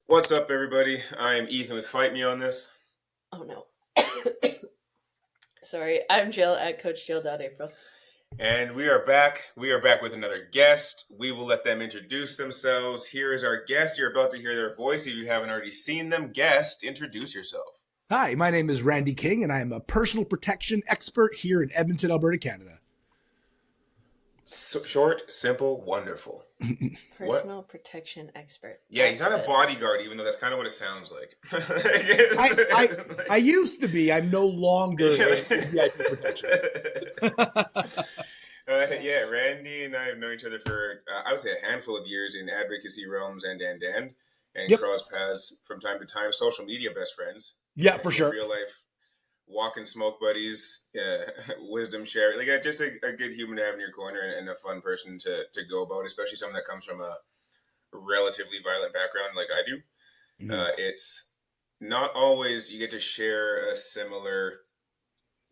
What's up, everybody? I'm Ethan with Fight Me on this. Oh no. Sorry, I'm Jill at CoachJill.April. And we are back. We are back with another guest. We will let them introduce themselves. Here is our guest. You're about to hear their voice. If you haven't already seen them, guest, introduce yourself. Hi, my name is Randy King, and I am a personal protection expert here in Edmonton, Alberta, Canada. Short, simple, wonderful. Personal protection expert. Yeah, That's he's not good. a bodyguard, even though that's kind of what it sounds like. I used to be. I'm no longer in VIP protection. Yeah, Randy and I have known each other for, I would say, a handful of years in advocacy realms and Yep. cross paths from time to time. Social media best friends. Yeah, for sure. Real life walk and smoke buddies, wisdom share. Like just a good human to have in your corner and a fun person to go about, especially someone that comes from a relatively violent background like I do. Mhm. It's not always you get to share a similar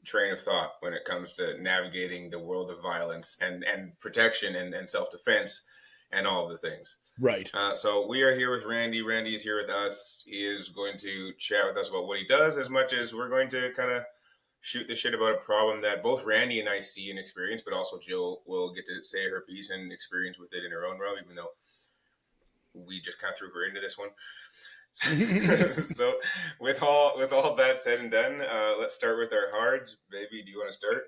train of thought when it comes to navigating the world of violence and protection and self-defense and all of the things. Right. So we are here with Randy. Randy is here with us. He is going to chat with us about what he does, as much as we're going to kind of shoot the shit about a problem that both Randy and I see and experience, but also Jill will get to say her piece and experience with it in her own realm, even though we just kind of threw her into this one. So with all that said and done, let's start with our hards. Baby, do you want to start?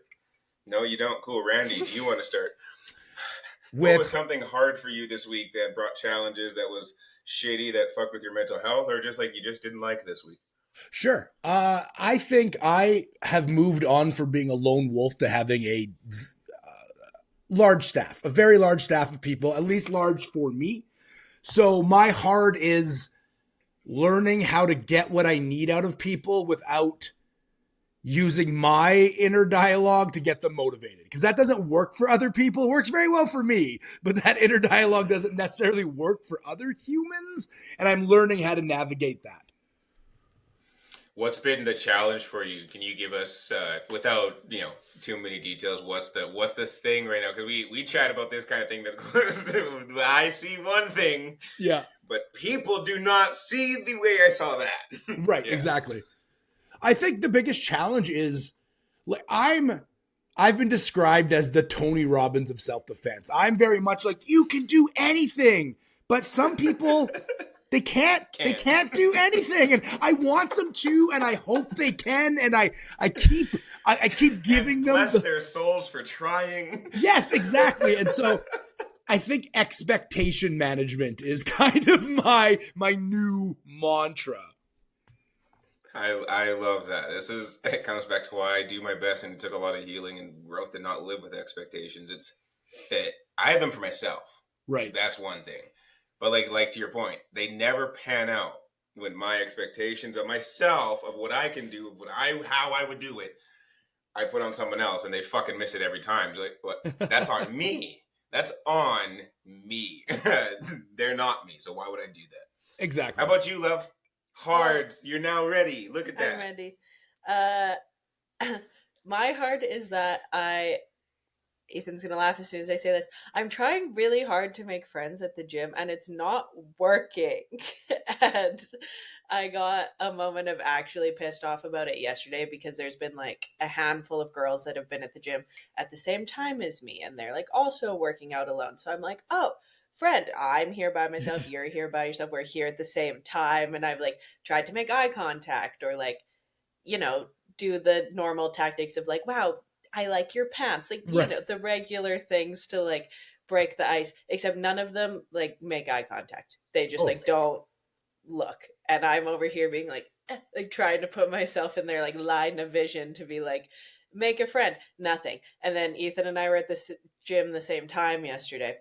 No, you don't. Cool. Randy, do you want to start? What was something hard for you this week that brought challenges, that was shitty, that fucked with your mental health, or just like you just didn't like this week? Sure. I think I have moved on from being a lone wolf to having a large staff, a very large staff of people, at least large for me. So my hard is learning how to get what I need out of people without using my inner dialogue to get them motivated, because that doesn't work for other people. It works very well for me, but that inner dialogue doesn't necessarily work for other humans, and I'm learning how to navigate that. What's been the challenge for you? Can you give us, without too many details, what's the thing right now? Because we chat about this kind of thing that I see one thing, yeah, but people do not see the way I saw that. Right, yeah. Exactly. I think the biggest challenge is like I've been described as the Tony Robbins of self-defense. I'm very much like, you can do anything, but some people they can't do anything, and I want them to, and I hope they can, and I keep giving them their souls for trying. Yes, exactly. And so I think expectation management is kind of my new mantra. I love that. It comes back to why I do my best, and it took a lot of healing and growth to not live with expectations. I have them for myself. Right. That's one thing. But like to your point, they never pan out when my expectations of myself, of what I can do, how I would do it, I put on someone else, and they fucking miss it every time. They're like, what? That's on me. That's on me. They're not me, so why would I do that? Exactly. How about you, love? Hards, you're now ready. Look at that. I'm ready. My hard is that Ethan's gonna laugh as soon as I say this. I'm trying really hard to make friends at the gym, and it's not working. And I got a moment of actually pissed off about it yesterday, because there's been like a handful of girls that have been at the gym at the same time as me, and they're like also working out alone. So I'm like, oh, friend, I'm here by myself, you're here by yourself, we're here at the same time. And I've like tried to make eye contact, or like, do the normal tactics of like, wow, I like your pants, like, right. The regular things to like break the ice, except none of them like make eye contact. They just like don't look. And I'm over here being like trying to put myself in their like line of vision to be like, make a friend. Nothing. And then Ethan and I were at the gym the same time yesterday,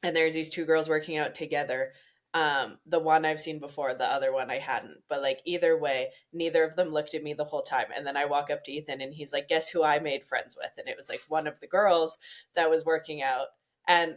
and there's these two girls working out together. The one I've seen before, the other one I hadn't. But like either way, neither of them looked at me the whole time. And then I walk up to Ethan, and he's like, guess who I made friends with? And it was like one of the girls that was working out. And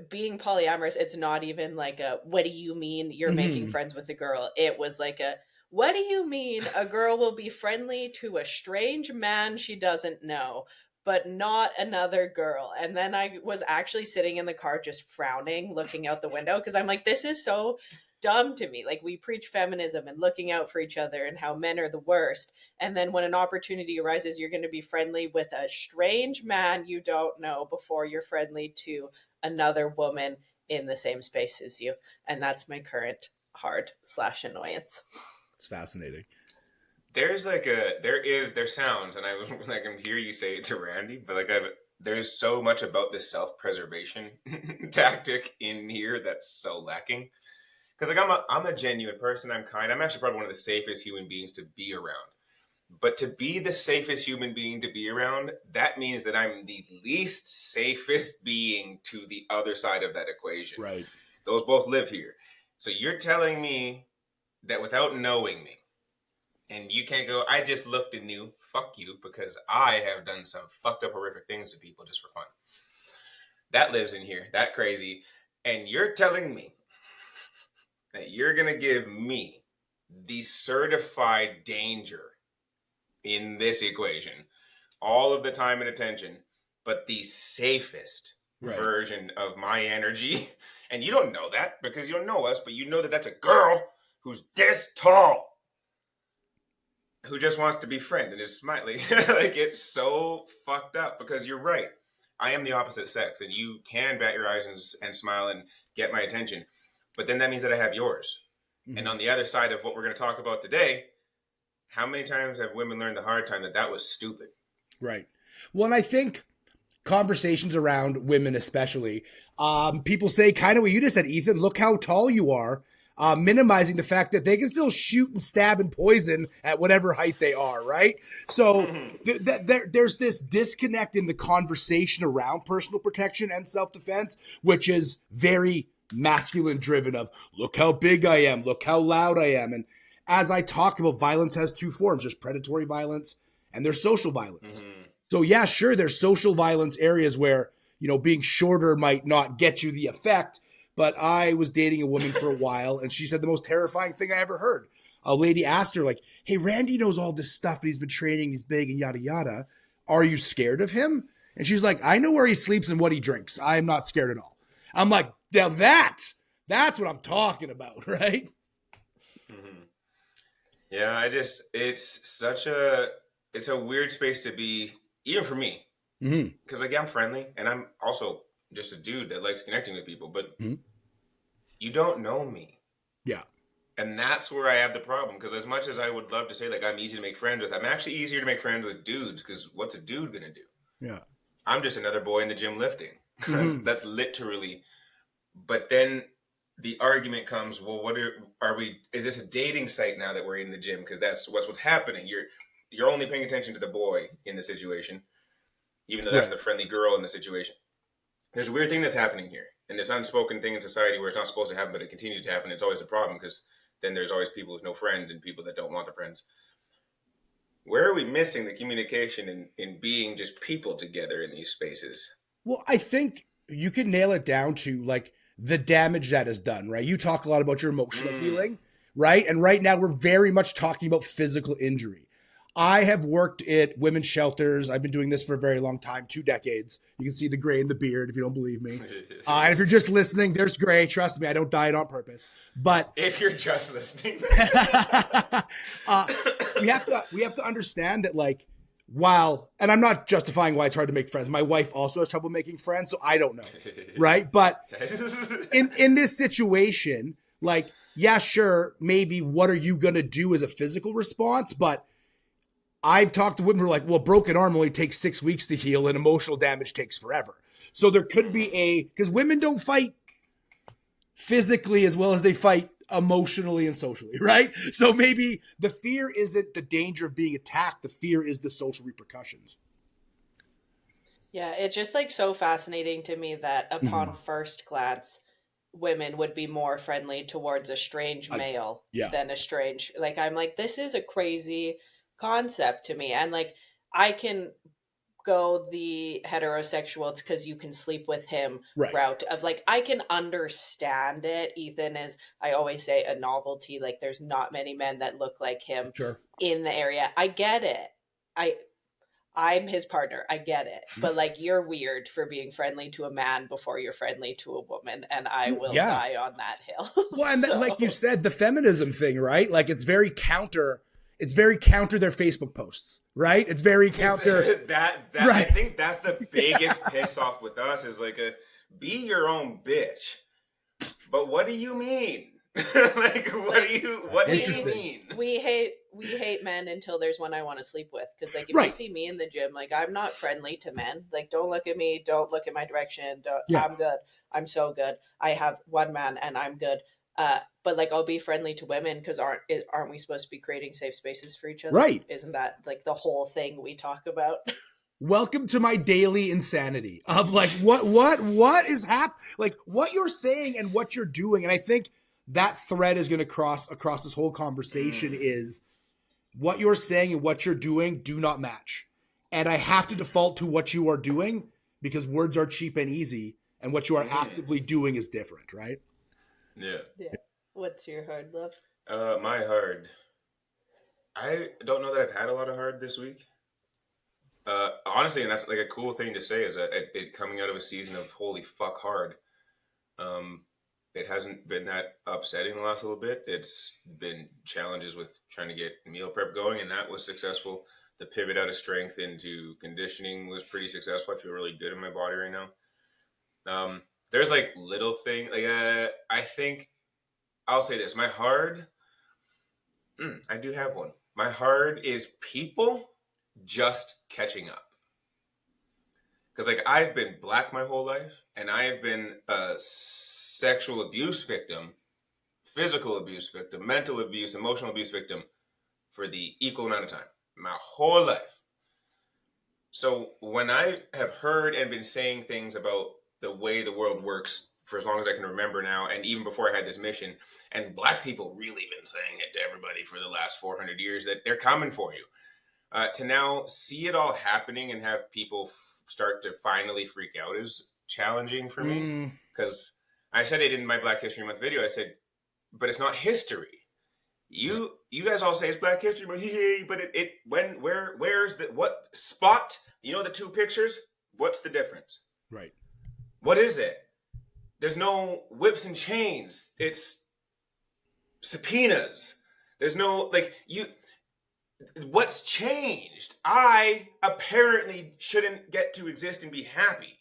being polyamorous, it's not even like a, what do you mean you're making friends with a girl? It was like a, what do you mean a girl will be friendly to a strange man she doesn't know, but not another girl? And then I was actually sitting in the car just frowning, looking out the window, because I'm like, this is so dumb to me. Like, we preach feminism and looking out for each other and how men are the worst. And then when an opportunity arises, you're going to be friendly with a strange man you don't know before you're friendly to another woman in the same space as you. And that's my current hard/annoyance. It's fascinating. There's there sounds, and I was like, I'm hear you say it to Randy, but like there's so much about this self-preservation tactic in here that's so lacking. Because like I'm a genuine person. I'm actually probably one of the safest human beings to be around. But to be the safest human being to be around, that means that I'm the least safest being to the other side of that equation. Right. Those both live here. So you're telling me that without knowing me, and you can't go, I just looked and knew, fuck you, because I have done some fucked up horrific things to people just for fun. That lives in here, that crazy. And you're telling me that you're going to give me the certified danger in this equation, all of the time and attention, but the safest version of my energy. And you don't know that because you don't know us, but you know that that's a girl who's this tall who just wants to be friend and is smiley. Like, it's so fucked up because you're right. I am the opposite sex, and you can bat your eyes and smile and get my attention. But then that means that I have yours. Mm-hmm. And on the other side of what we're going to talk about today, how many times have women learned the hard time that was stupid? Right. Well, and I think conversations around women especially, people say kind of what you just said, Ethan, look how tall you are. Minimizing the fact that they can still shoot and stab and poison at whatever height they are, right? So there's this disconnect in the conversation around personal protection and self-defense, which is very masculine driven of, look how big I am, look how loud I am. And as I talked about, violence has two forms. There's predatory violence and there's social violence. Mm-hmm. So yeah, sure, there's social violence areas where, being shorter might not get you the effect. But I was dating a woman for a while, and she said the most terrifying thing I ever heard. A lady asked her, like, hey, Randy knows all this stuff, but he's been training, he's big, and yada, yada. Are you scared of him? And she's like, I know where he sleeps and what he drinks. I'm not scared at all. I'm like, now that's what I'm talking about, right? Mm-hmm. Yeah, it's a weird space to be, even for me. Because, like, I'm friendly, and I'm also just a dude that likes connecting with people, but you don't know me. Yeah. And that's where I have the problem, because as much as I would love to say, like, I'm easy to make friends with, I'm actually easier to make friends with dudes, because what's a dude gonna do? Yeah. I'm just another boy in the gym lifting. That's literally. But then the argument comes, well, what are we, is this a dating site now that we're in the gym? Because that's what's happening. You're only paying attention to the boy in the situation, even though that's the friendly girl in the situation. There's a weird thing that's happening here, and this unspoken thing in society where it's not supposed to happen, but it continues to happen. It's always a problem because then there's always people with no friends and people that don't want the friends. Where are we missing the communication in being just people together in these spaces? Well, I think you can nail it down to like the damage that is done, right? You talk a lot about your emotional healing, right? And right now we're very much talking about physical injury. I have worked at women's shelters. I've been doing this for a very long time, 2 decades. You can see the gray in the beard if you don't believe me. And if you're just listening, there's gray. Trust me, I don't dye it on purpose. But if you're just listening, we have to understand that, like, while, and I'm not justifying why it's hard to make friends. My wife also has trouble making friends, so I don't know, right? But in this situation, like, yeah, sure, maybe what are you gonna do as a physical response, but I've talked to women who are like, well, broken arm only takes 6 weeks to heal and emotional damage takes forever. So there could be because women don't fight physically as well as they fight emotionally and socially, right? So maybe the fear isn't the danger of being attacked. The fear is the social repercussions. Yeah, it's just like so fascinating to me that upon first glance, women would be more friendly towards a strange male than a strange, like, I'm like, this is a crazy concept to me. And like, I can go the heterosexual, it's because you can sleep with him route of, like, I can understand it. Ethan is, I always say, a novelty. Like, there's not many men that look like him in the area. I get it. I'm his partner. I get it. But like, you're weird for being friendly to a man before you're friendly to a woman. And I Well, will yeah. die on that hill. Well, and like you So, said, the feminism thing, right? Like it's very counter. It's very counter their Facebook posts, right? It's very counter. that I Right. think that's the biggest piss off with us is like a be your own bitch. But what do you mean? Like what do you Interesting. mean? we hate men until there's one I want to sleep with. Because like, if you Right. see me in the gym, like, I'm not friendly to men. Like, don't look at me, don't look in my direction. Yeah. I'm good. I'm so good. I have one man and I'm good. But like, I'll be friendly to women because aren't we supposed to be creating safe spaces for each other? Right. Isn't that like the whole thing we talk about? Welcome to my daily insanity of like what is like what you're saying and what you're doing. And I think that thread is going to cross across this whole conversation is what you're saying and what you're doing do not match. And I have to default to what you are doing because words are cheap and easy and what you are actively doing is different, right? Yeah. Yeah. What's your hard love? My hard. I don't know that I've had a lot of hard this week. Honestly, and that's like a cool thing to say is that it coming out of a season of holy fuck hard. It hasn't been that upsetting the last little bit. It's been challenges with trying to get meal prep going, and that was successful. The pivot out of strength into conditioning was pretty successful. I feel really good in my body right now. There's like little thing like I think I'll say this. My hard, I do have one. My hard is people just catching up. Because like I've been black my whole life, and I have been a sexual abuse victim, physical abuse victim, mental abuse, emotional abuse victim for the equal amount of time, my whole life. So when I have heard and been saying things about the way the world works for as long as I can remember now, and even before I had this mission, and black people really been saying it to everybody for the last 400 years that they're coming for you. To now see it all happening and have people start to finally freak out is challenging for me. Because I said it in my Black History Month video. I said, but it's not history. You guys all say it's Black History Month, but where's the what spot? You know the two pictures? What's the difference? Right. What is it? There's no whips and chains. It's subpoenas. There's no like you. What's changed? I apparently shouldn't get to exist and be happy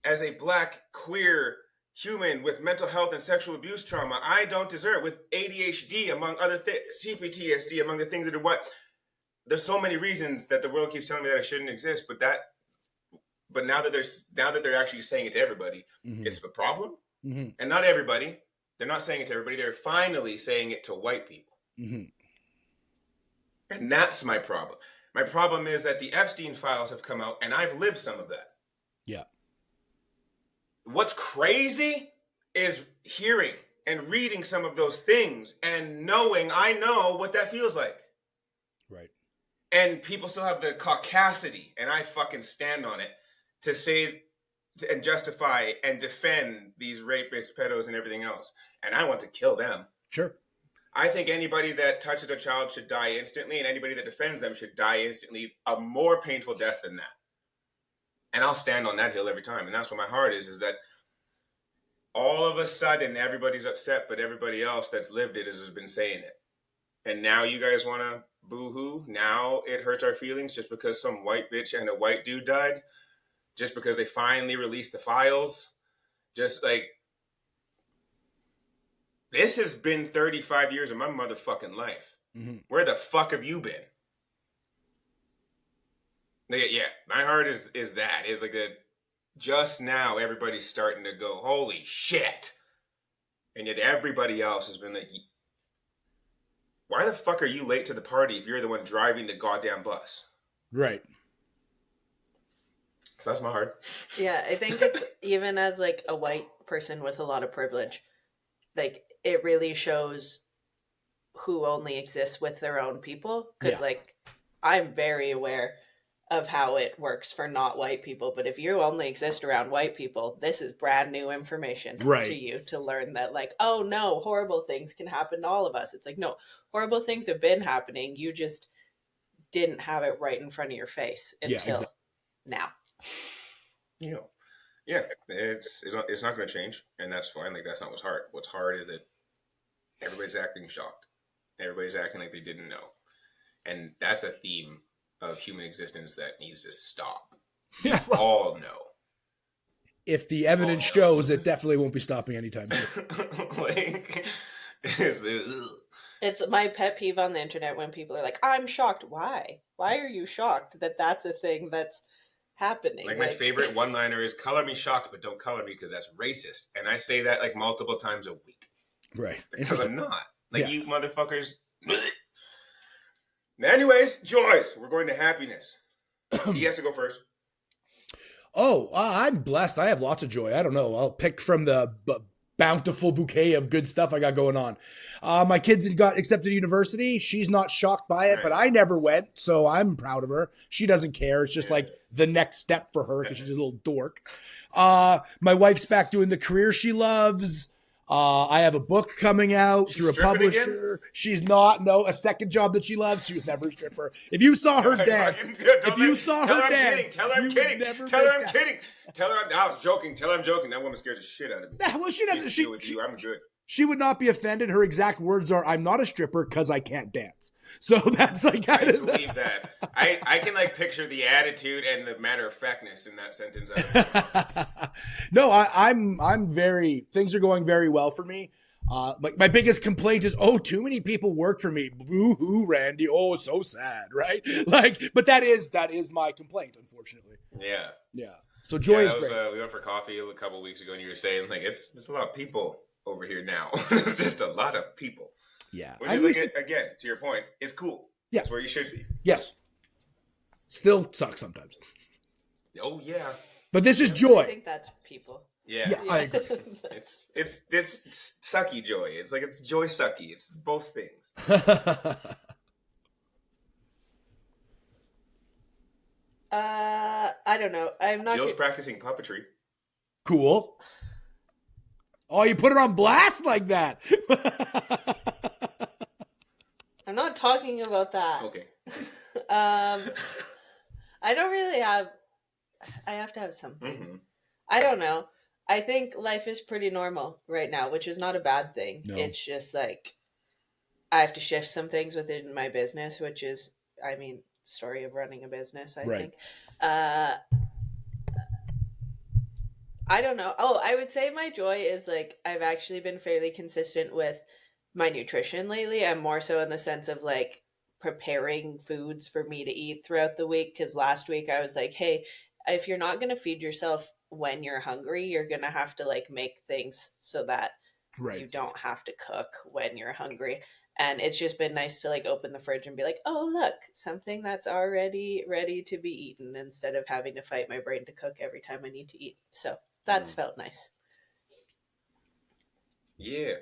as a black queer human with mental health and sexual abuse trauma. I don't deserve with ADHD among other things, CPTSD among the things that are what. There's so many reasons that the world keeps telling me that I shouldn't exist, but now that they're actually saying it to everybody, it's the problem. And not everybody. They're not saying it to everybody. They're finally saying it to white people. And that's my problem. My problem is that the Epstein files have come out and I've lived some of that. Yeah. What's crazy is hearing and reading some of those things and knowing I know what that feels like. Right. And people still have the caucasity, and I fucking stand on it, to say and justify and defend these rapists, pedos, and everything else. And I want to kill them. Sure. I think anybody that touches a child should die instantly, and anybody that defends them should die instantly, a more painful death than that. And I'll stand on that hill every time. And that's what my heart is that all of a sudden everybody's upset, but everybody else that's lived it has been saying it. And now you guys want to boo-hoo? Now it hurts our feelings just because some white bitch and a white dude died? Just because they finally released the files? Just like... This has been 35 years of my motherfucking life. Where the fuck have you been? Yeah, my heart is that. It's like that just now everybody's starting to go, holy shit. And yet everybody else has been like, why the fuck are you late to the party if you're the one driving the goddamn bus? Right. So that's my heart. Yeah, I think it's even as like a white person with a lot of privilege, like it really shows who only exists with their own people. Because like I'm very aware of how it works for not white people, but if you only exist around white people, this is brand new information to you to learn that like, oh no, horrible things can happen to all of us. It's like, no, horrible things have been happening. You just didn't have it right in front of your face Yeah, until exactly. now. You know, yeah, it's not going to change, and that's fine. Like that's not what's hard. What's hard is that everybody's acting shocked. Everybody's acting like they didn't know, and that's a theme of human existence that needs to stop. We Yeah, well, all know. if the All evidence know. shows, it definitely won't be stopping anytime soon. Like, It's my pet peeve on the internet when people are like, "I'm shocked." Why? Why are you shocked that that's a thing that's happening? like my favorite one-liner is "Color me shocked, but don't color me because that's racist," and I say that like multiple times a week Right. because I'm not. Like Yeah. you motherfuckers. Anyways, joys. We're going to happiness. He has to go first. Oh, I'm blessed. I have lots of joy. I don't know. I'll pick from the bountiful bouquet of good stuff I got going on. My kids got accepted to university. She's not shocked by it, but I never went, so I'm proud of her. She doesn't care. It's just like the next step for her because she's a little dork. My wife's back doing the career she loves. I have a book coming out through a publisher. Again? She's not. No, a second job that she loves. She was never a stripper. If you saw her dance, if you saw her dance, tell her I'm kidding. Tell her I'm kidding. Tell her I was joking. Tell her I'm joking. That woman scares the shit out of me. Well, she doesn't. I'm good. She would not be offended. Her exact words are, "I'm not a stripper because I can't dance." So that's like I believe that. I can like picture the attitude and the matter of factness in that sentence. No, I'm very, things are going very well for me. My biggest complaint is, too many people work for me. Boo hoo, Randy. Oh, so sad, right? Like, but that is my complaint, unfortunately. Yeah. Yeah. So joy is great. We went for coffee a couple of weeks ago, and you were saying like it's a lot of people over here now. It's just a lot of people. Yeah. Which is like, again, to your point, it's cool. Yeah. That's where you should be. Yes. Still sucks sometimes. Oh yeah. But this is joy. I think that's people. Yeah. Yeah, I agree. It's sucky joy. It's like it's joy sucky. It's both things. I don't know. I'm not. Jill's practicing puppetry. Cool. Oh, you put it on blast like that. I'm not talking about that. Okay. I don't really have. I have to have something. Mm-hmm. I don't know. I think life is pretty normal right now, which is not a bad thing. No. It's just like I have to shift some things within my business, which is, I mean, story of running a business, I think. I don't know. Oh, I would say my joy is like I've actually been fairly consistent with my nutrition lately. I'm more so in the sense of like preparing foods for me to eat throughout the week. Because last week I was like, hey, if you're not going to feed yourself when you're hungry, you're going to have to like make things so that you don't have to cook when you're hungry. And it's just been nice to like open the fridge and be like, oh, look, something that's already ready to be eaten instead of having to fight my brain to cook every time I need to eat. So that's felt nice. Yeah.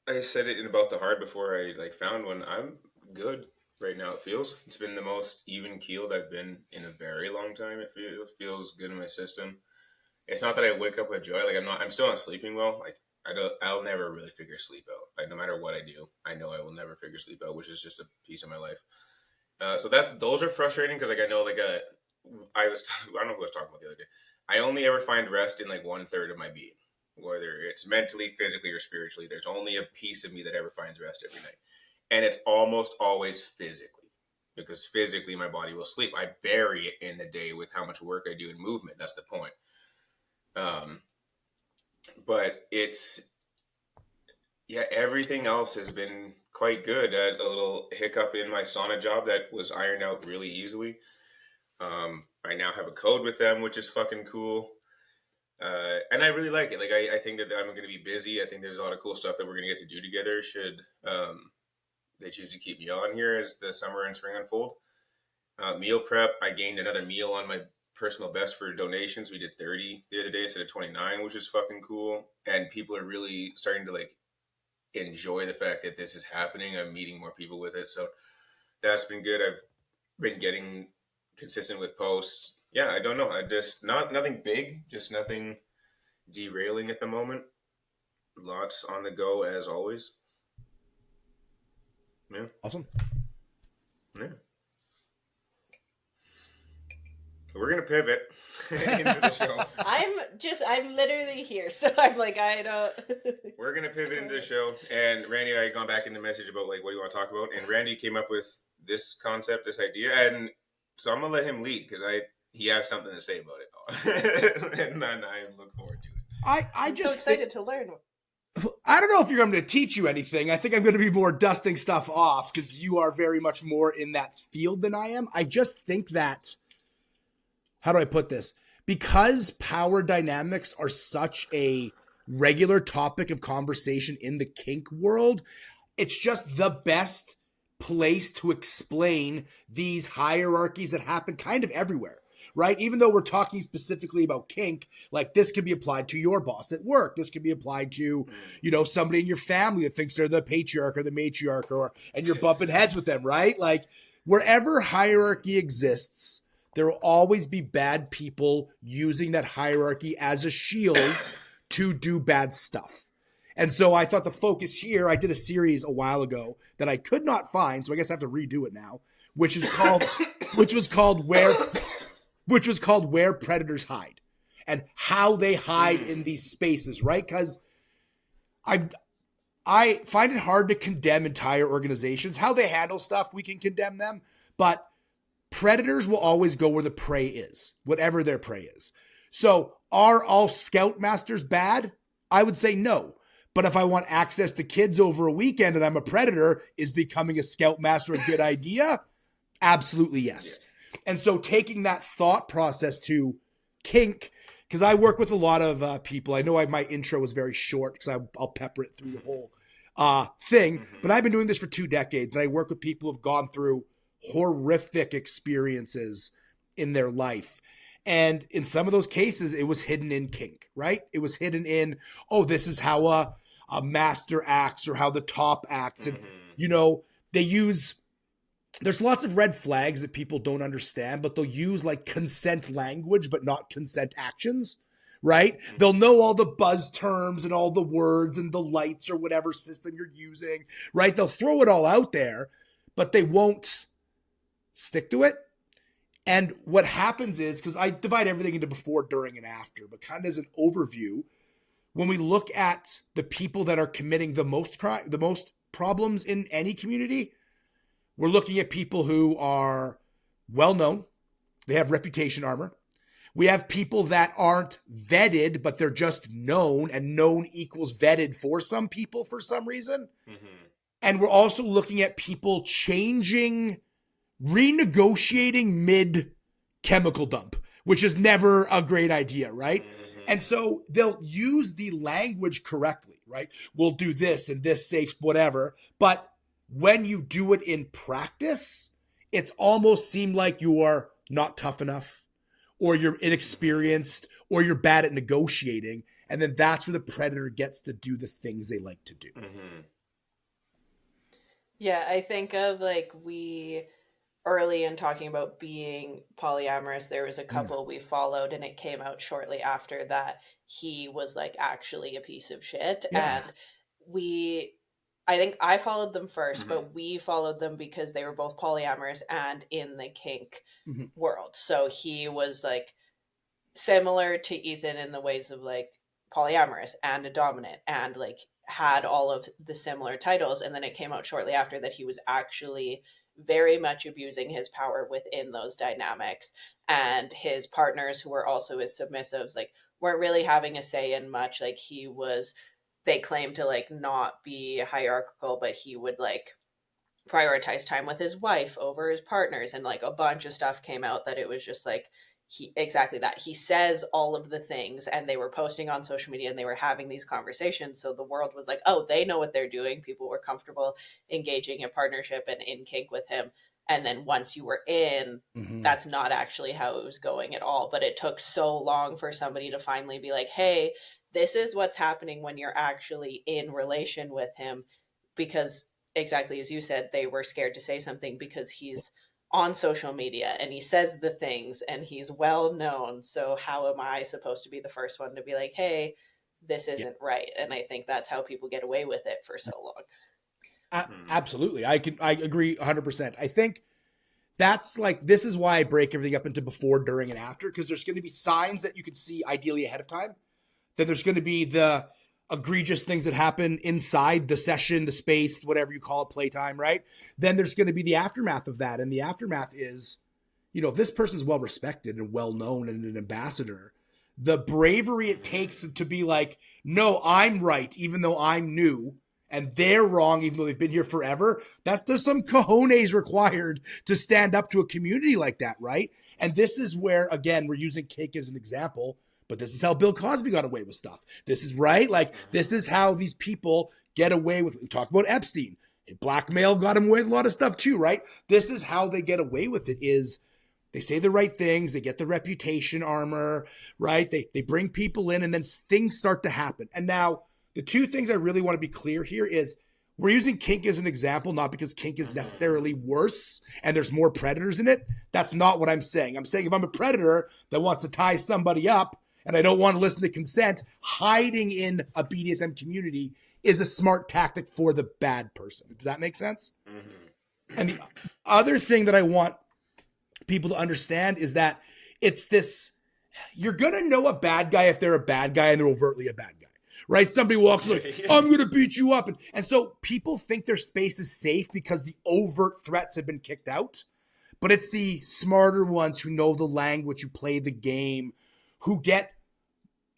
I said it in About the Heart before I like found one. I'm good right now. It's been the most even keeled I've been in a very long time. It feels good in my system. It's not that I wake up with joy. Like I'm still not sleeping well. Like I'll never really figure sleep out. Like no matter what I do, I know I will never figure sleep out, which is just a piece of my life. So those are frustrating because like I know like I don't know who I was talking about the other day. I only ever find rest in like 1/3 of my being, whether it's mentally, physically, or spiritually. There's only a piece of me that ever finds rest every night, and it's almost always physically, because physically my body will sleep. I bury it in the day with how much work I do in movement. That's the point. But everything else has been quite good. I had a little hiccup in my sauna job that was ironed out really easily. I now have a code with them, which is fucking cool. And I really like it. Like, I think that I'm going to be busy. I think there's a lot of cool stuff that we're going to get to do together should they choose to keep me on here as the summer and spring unfold. Meal prep, I gained another meal on my personal best for donations. We did 30 the other day instead of 29, which is fucking cool. And people are really starting to like enjoy the fact that this is happening. I'm meeting more people with it. So that's been good. I've been getting consistent with posts. Yeah, I don't know. I just nothing big, just nothing derailing at the moment. Lots on the go as always. Yeah. Awesome. Yeah. We're gonna pivot into the show. I'm literally here, so I'm like, I don't. We're gonna pivot into the show, and Randy and I had gone back in the message about like what do you want to talk about, and Randy came up with this concept, this idea, and so I'm gonna let him lead because he has something to say about it, and I look forward to it. I'm just so excited to learn. I don't know if I'm going to teach you anything. I think I'm going to be more dusting stuff off because you are very much more in that field than I am. I just think that, how do I put this? Because power dynamics are such a regular topic of conversation in the kink world, it's just the best place to explain these hierarchies that happen kind of everywhere. Right? Even though we're talking specifically about kink, like this could be applied to your boss at work. This could be applied to, somebody in your family that thinks they're the patriarch or the matriarch and you're bumping heads with them, right? Like wherever hierarchy exists, there will always be bad people using that hierarchy as a shield to do bad stuff. And so I thought the focus here, I did a series a while ago that I could not find, so I guess I have to redo it now, which was called Where Predators Hide and how they hide in these spaces, right? Because I find it hard to condemn entire organizations. How they handle stuff, we can condemn them, but predators will always go where the prey is, whatever their prey is. So are all scoutmasters bad? I would say no. But if I want access to kids over a weekend and I'm a predator, is becoming a scoutmaster a good idea? Absolutely yes. And so taking that thought process to kink, because I work with a lot of people. I know my intro was very short because I'll pepper it through the whole thing. But I've been doing this for 2 decades, and I work with people who have gone through horrific experiences in their life. And in some of those cases, it was hidden in kink, right? It was hidden in, this is how a master acts or how the top acts. And, they use... There's lots of red flags that people don't understand, but they'll use like consent language, but not consent actions, right? They'll know all the buzz terms and all the words and the lights or whatever system you're using, right? They'll throw it all out there, but they won't stick to it. And what happens is, because I divide everything into before, during, and after, but kind of as an overview, when we look at the people that are committing the most problems in any community, we're looking at people who are well-known. They have reputation armor. We have people that aren't vetted, but they're just known, and known equals vetted for some people for some reason. And we're also looking at people renegotiating mid-chemical dump, which is never a great idea, right? And so they'll use the language correctly, right? We'll do this and this safe, whatever, but when you do it in practice, it's almost seemed like you are not tough enough, or you're inexperienced, or you're bad at negotiating. And then that's where the predator gets to do the things they like to do. Yeah, I think of like early in talking about being polyamorous, there was a couple we followed, and it came out shortly after that he was like actually a piece of shit. And I think I followed them first, but we followed them because they were both polyamorous and in the kink world. So he was like similar to Ethan in the ways of like polyamorous and a dominant, and like had all of the similar titles. And then it came out shortly after that he was actually very much abusing his power within those dynamics, and his partners, who were also his submissives, like weren't really having a say in much. Like they claimed to like not be hierarchical, but he would like prioritize time with his wife over his partners, and like a bunch of stuff came out that it was just like he says all of the things, and they were posting on social media and they were having these conversations, so the world was like, oh, they know what they're doing. People were comfortable engaging in partnership and in kink with him. And then once you were in, that's not actually how it was going at all. But it took so long for somebody to finally be like, hey, this is what's happening when you're actually in relation with him. Because exactly as you said, they were scared to say something because he's on social media and he says the things and he's well known. So how am I supposed to be the first one to be like, hey, this isn't right? And I think that's how people get away with it for so long. Absolutely. I agree 100%. I think That's like, this is why I break everything up into before, during, and after, because there's going to be signs that you can see ideally ahead of time. Then there's going to be the egregious things that happen inside the session, the space, whatever you call it, playtime, right? Then there's going to be the aftermath of that. And the aftermath is, if this person's well respected and well known and an ambassador, the bravery it takes to be like, no, I'm right, even though I'm new, and they're wrong, even though they've been here forever. There's some cojones required to stand up to a community like that, right? And this is where, again, we're using cake as an example, but this is how Bill Cosby got away with stuff. This is right. Like, this is how these people get away with. We talk about Epstein. Blackmail got him away with a lot of stuff too, right? This is how they get away with it, is they say the right things, they get the reputation armor, right? They bring people in, and then things start to happen. And now, the two things I really want to be clear here is, we're using kink as an example, not because kink is necessarily worse and there's more predators in it. That's not what I'm saying. I'm saying if I'm a predator that wants to tie somebody up and I don't want to listen to consent, hiding in a BDSM community is a smart tactic for the bad person. Does that make sense? Mm-hmm. And the other thing that I want people to understand is that it's this, you're going to know a bad guy if they're a bad guy and they're overtly a bad guy. Right? Somebody walks like, I'm going to beat you up. And so people think their space is safe because the overt threats have been kicked out. But it's the smarter ones who know the language, who play the game, who get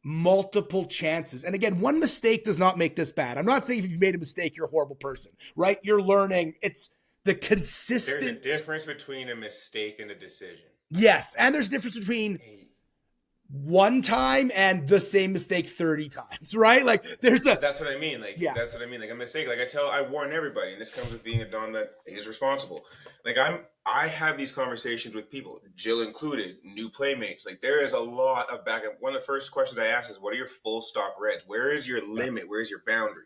multiple chances. And again, one mistake does not make this bad. I'm not saying if you've made a mistake, you're a horrible person, right? You're learning. It's the consistent. There's a difference between a mistake and a decision. Yes. And there's a difference between one time and the same mistake 30 times, right? Like, that's what I mean. Like, yeah. That's what I mean. Like, a mistake. Like, I warn everybody, and this comes with being a Dom that is responsible. Like, I have these conversations with people, Jill included, new playmates. Like, there is a lot of back and one of the first questions I ask is, what are your full stop reds? Where is your limit? Where is your boundary?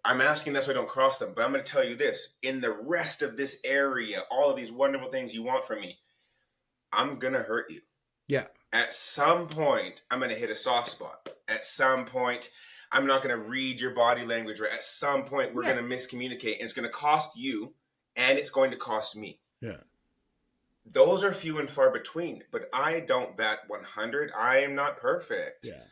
I'm asking that so I don't cross them, but I'm going to tell you this. In the rest of this area, all of these wonderful things you want from me, I'm going to hurt you. Yeah. At some point, I'm going to hit a soft spot. At some point, I'm not going to read your body language right. At some point, we're going to miscommunicate, and it's going to cost you, and it's going to cost me. Yeah. Those are few and far between, but I don't bat 100. I am not perfect. Yeah.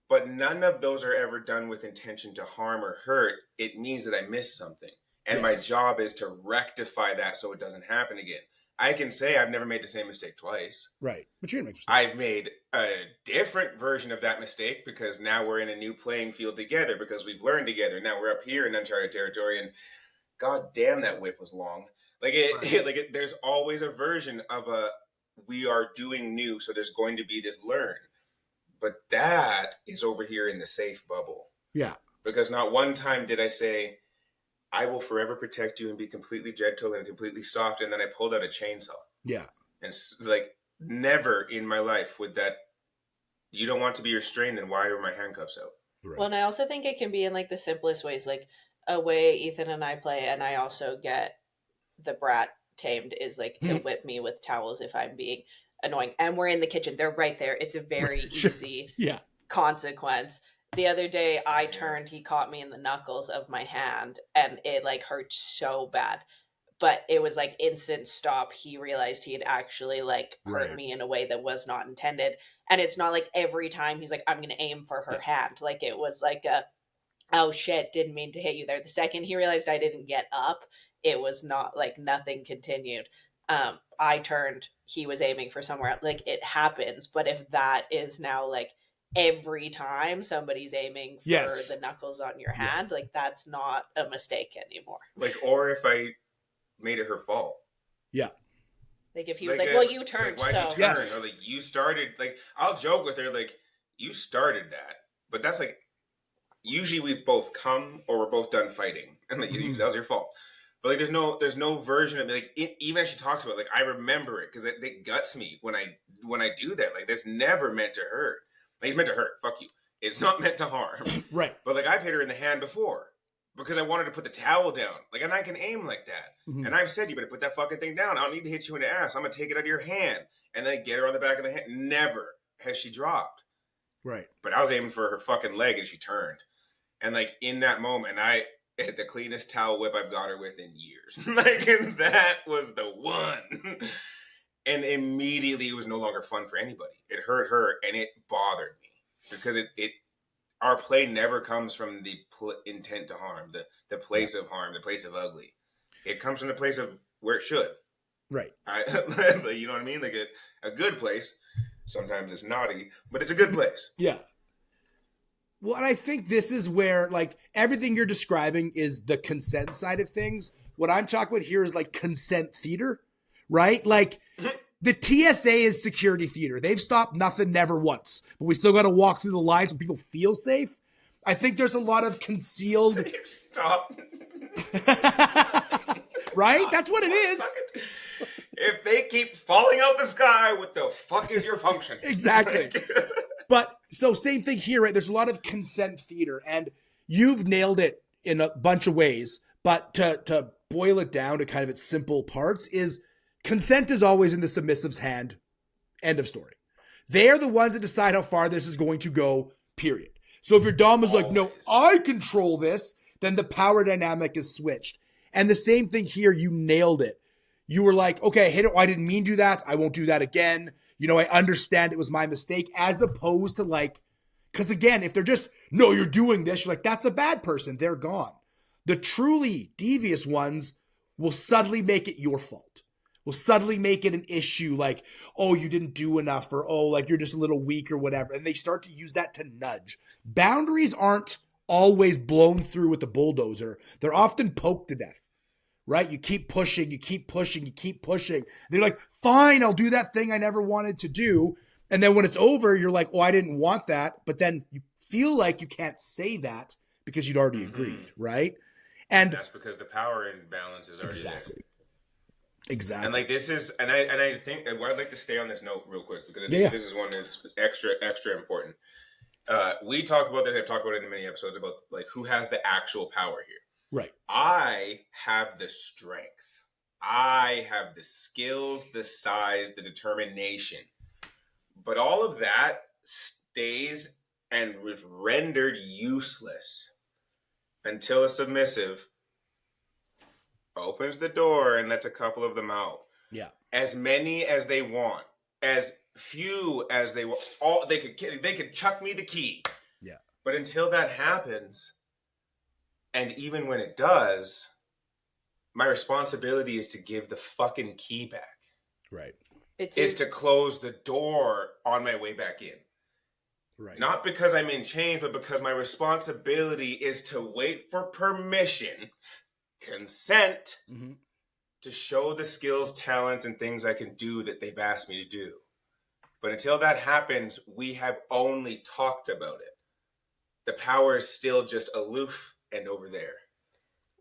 But none of those are ever done with intention to harm or hurt. It means that I missed something. And my job is to rectify that so it doesn't happen again. I can say I've never made the same mistake twice. Right. But you're going to make mistakes. I've made a different version of that mistake because now we're in a new playing field together because we've learned together. Now we're up here in uncharted territory, and god damn, that whip was long. Like there's always a version of we are doing new, so there's going to be this learn. But that is over here in the safe bubble. Yeah. Because not one time did I say, I will forever protect you and be completely gentle and completely soft. And then I pulled out a chainsaw. Yeah. And like, never in my life would that, you don't want to be restrained, then why are my handcuffs out? Right. Well, and I also think it can be in like the simplest ways, like a way Ethan and I play, and I also get the brat tamed is like he'll whip me with towels if I'm being annoying. And we're in the kitchen. They're right there. It's a very easy consequence. The other day I turned, he caught me in the knuckles of my hand, and it like hurt so bad. But it was like instant stop. He realized he had actually like hurt me in a way that was not intended. And it's not like every time he's like, I'm going to aim for her hand. Like it was like oh shit, didn't mean to hit you there. The second he realized I didn't get up, it was not like nothing continued. I turned, he was aiming for somewhere else. Like it happens. But if that is now like every time somebody's aiming for the knuckles on your hand, like that's not a mistake anymore. Like, or if I made it her fault. Yeah. Like if he was like, well, you turned, like, why'd you turn? Or like, you started, like, I'll joke with her, like, you started that. But that's like, usually we've both come or we're both done fighting. And like, that was your fault. But like, there's no version of it. Like, even as she talks about it, like, I remember it because it guts me when I do that. Like, that's never meant to hurt. Like, it's meant to hurt. Fuck you. It's not meant to harm. Right. But like, I've hit her in the hand before because I wanted to put the towel down. Like, and I can aim like that. And I've said, you better put that fucking thing down. I don't need to hit you in the ass. I'm going to take it out of your hand. And then get her on the back of the hand. Never has she dropped. Right. But I was aiming for her fucking leg and she turned. And like, in that moment, the cleanest towel whip I've got her with in years. Like, and that was the one. And immediately it was no longer fun for anybody. It hurt her and it bothered me because it our play never comes from the intent to harm, the place of harm, the place of ugly. It comes from the place of where it should. Right. You know what I mean? Like a good place. Sometimes it's naughty, but it's a good place. Yeah. Well, and I think this is where, like, everything you're describing is the consent side of things. What I'm talking about here is like consent theater, right? Like, the TSA is security theater. They've stopped nothing, never once. But we still got to walk through the lines so people feel safe. I think there's a lot of concealed. Stop. Right? That's what it is. If they keep falling out the sky, what the fuck is your function? Exactly. But so same thing here, right? There's a lot of consent theater, and you've nailed it in a bunch of ways. But to boil it down to kind of its simple parts is consent is always in the submissive's hand. End of story. They're the ones that decide how far this is going to go, period. So if your dom is like, no, I control this, then the power dynamic is switched. And the same thing here, you nailed it. You were like, okay, hey, I didn't mean to do that. I won't do that again. You know, I understand it was my mistake, as opposed to like, because again, if they're just, no, you're doing this, you're like, that's a bad person. They're gone. The truly devious ones will subtly make it your fault. Will subtly make it an issue like, oh, you didn't do enough, or oh, like you're just a little weak or whatever. And they start to use that to nudge. Boundaries aren't always blown through with the bulldozer. They're often poked to death, right? You keep pushing, you keep pushing, you keep pushing. They're like, fine, I'll do that thing I never wanted to do. And then when it's over, you're like, oh, I didn't want that. But then you feel like you can't say that because you'd already agreed, right? And that's because the power imbalance is already there. Exactly. And like this is, and I think I'd like to stay on this note real quick because I think this is one that's extra important. We talk about that. I've talked about it in many episodes about like who has the actual power here. Right. I have the strength. I have the skills, the size, the determination. But all of that stays and was rendered useless until a submissive opens the door and lets a couple of them out. Yeah. As many as they want, as few as they want. All they could chuck me the key. Yeah. But until that happens, and even when it does, my responsibility is to give the fucking key back. Right. Is to close the door on my way back in. Right. Not because I'm in chains, but because my responsibility is to wait for permission, consent, to show the skills, talents, and things I can do that they've asked me to do. But until that happens, we have only talked about it. The power is still just aloof and over there.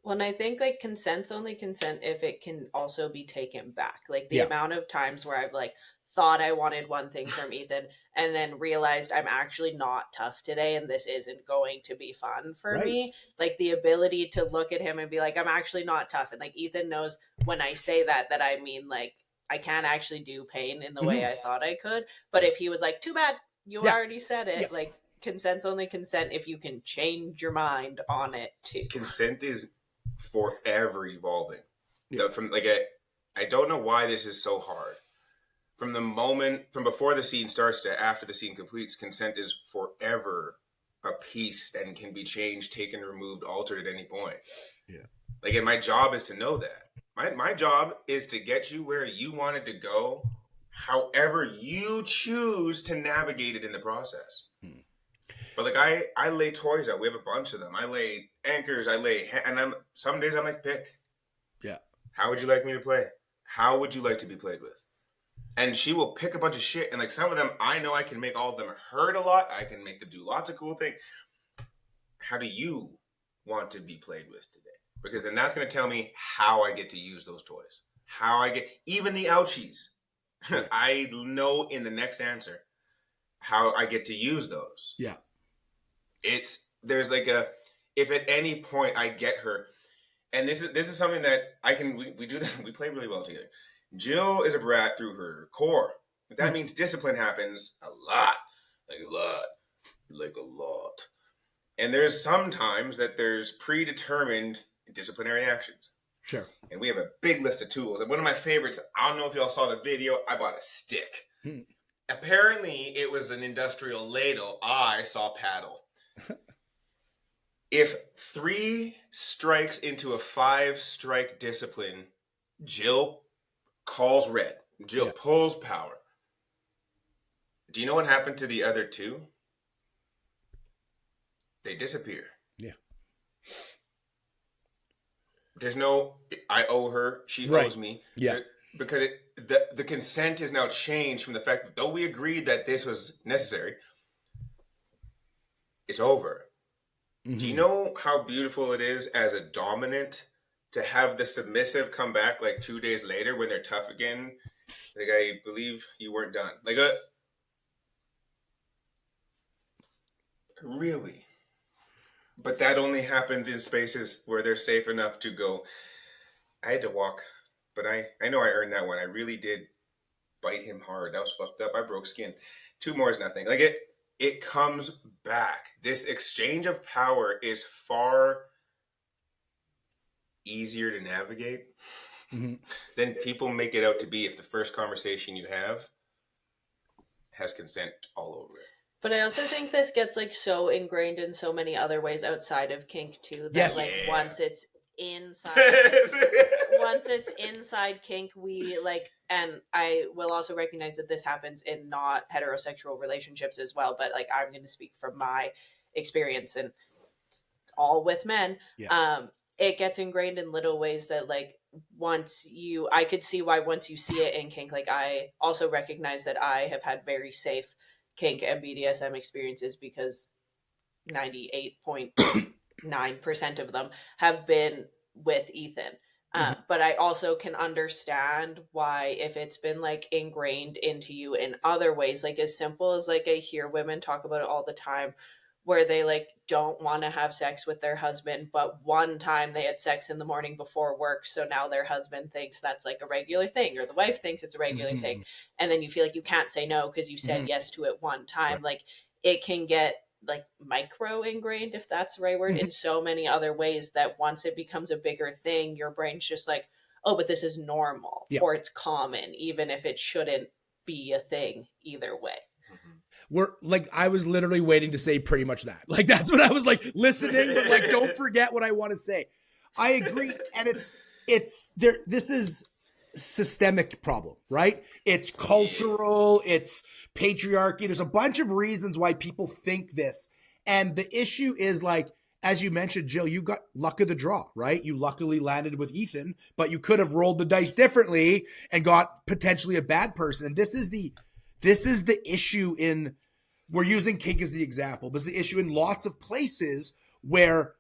Well, and I think like consent's only consent if it can also be taken back. Like the amount of times where I've like thought I wanted one thing from Ethan and then realized I'm actually not tough today and this isn't going to be fun for me. Like the ability to look at him and be like, I'm actually not tough. And like Ethan knows when I say that I mean like I can't actually do pain in the way I thought I could. But if he was like, too bad, you already said it. Like consent's only consent if you can change your mind on it too. Consent is forever evolving. From like I don't know why this is so hard. From before the scene starts to after the scene completes, consent is forever a piece and can be changed, taken, removed, altered at any point. Yeah. Like, and my job is to know that. My job is to get you where you wanted to go, however you choose to navigate it in the process. But like I lay toys out. We have a bunch of them. I lay anchors. And some days I'm like, pick. Yeah. How would you like me to play? How would you like to be played with? And she will pick a bunch of shit. And like some of them, I know I can make all of them hurt a lot. I can make them do lots of cool things. How do you want to be played with today? Because then that's going to tell me how I get to use those toys. How I get, even the ouchies. I know in the next answer how I get to use those. Yeah. There's like if at any point I get her, and this is something that we do that, we play really well together. Jill is a brat through her core. That means discipline happens a lot. Like a lot. And there's sometimes that there's predetermined disciplinary actions. Sure. And we have a big list of tools. And one of my favorites, I don't know if y'all saw the video, I bought a stick. Apparently, it was an industrial ladle. I saw paddle. If 3 strikes into a 5-strike discipline, Jill calls red. Jill pulls power. Do you know what happened to the other 2? They disappear. Yeah. There's no, I owe her, she owes me. Yeah. Because the consent is now changed from the fact that though we agreed that this was necessary, it's over. Mm-hmm. Do you know how beautiful it is as a dominant to have the submissive come back like 2 days later when they're tough again? Like, I believe you weren't done. Like, really? But that only happens in spaces where they're safe enough to go, I had to walk, but I know I earned that one. I really did bite him hard. That was fucked up. I broke skin. 2 more is nothing. Like, it comes back. This exchange of power is far easier to navigate than people make it out to be if the first conversation you have has consent all over it. But I also think this gets like so ingrained in so many other ways outside of kink too, that once it's inside kink, we like, and I will also recognize that this happens in not heterosexual relationships as well, but like I'm going to speak from my experience and all with men. It gets ingrained in little ways that like I could see why once you see it in kink, like I also recognize that I have had very safe kink and BDSM experiences because 98.9% of them have been with Ethan. But I also can understand why, if it's been like ingrained into you in other ways, like as simple as like I hear women talk about it all the time, where they like don't want to have sex with their husband, but one time they had sex in the morning before work, so now their husband thinks that's like a regular thing, or the wife thinks it's a regular thing, and then you feel like you can't say no because you said yes to it one time. Like it can get like micro ingrained, if that's the right word, in so many other ways that once it becomes a bigger thing, your brain's just like, oh, but this is normal, or it's common, even if it shouldn't be a thing either way. We're like, I was literally waiting to say pretty much that. Like, that's what I was like listening, but like, don't forget what I want to say. I agree. And it's there. This is systemic problem, right? It's cultural, it's patriarchy. There's a bunch of reasons why people think this. And the issue is like, as you mentioned, Jill, you got luck of the draw, right? You luckily landed with Ethan, but you could have rolled the dice differently and got potentially a bad person. And this is the issue in, we're using kink as the example, but it's the issue in lots of places where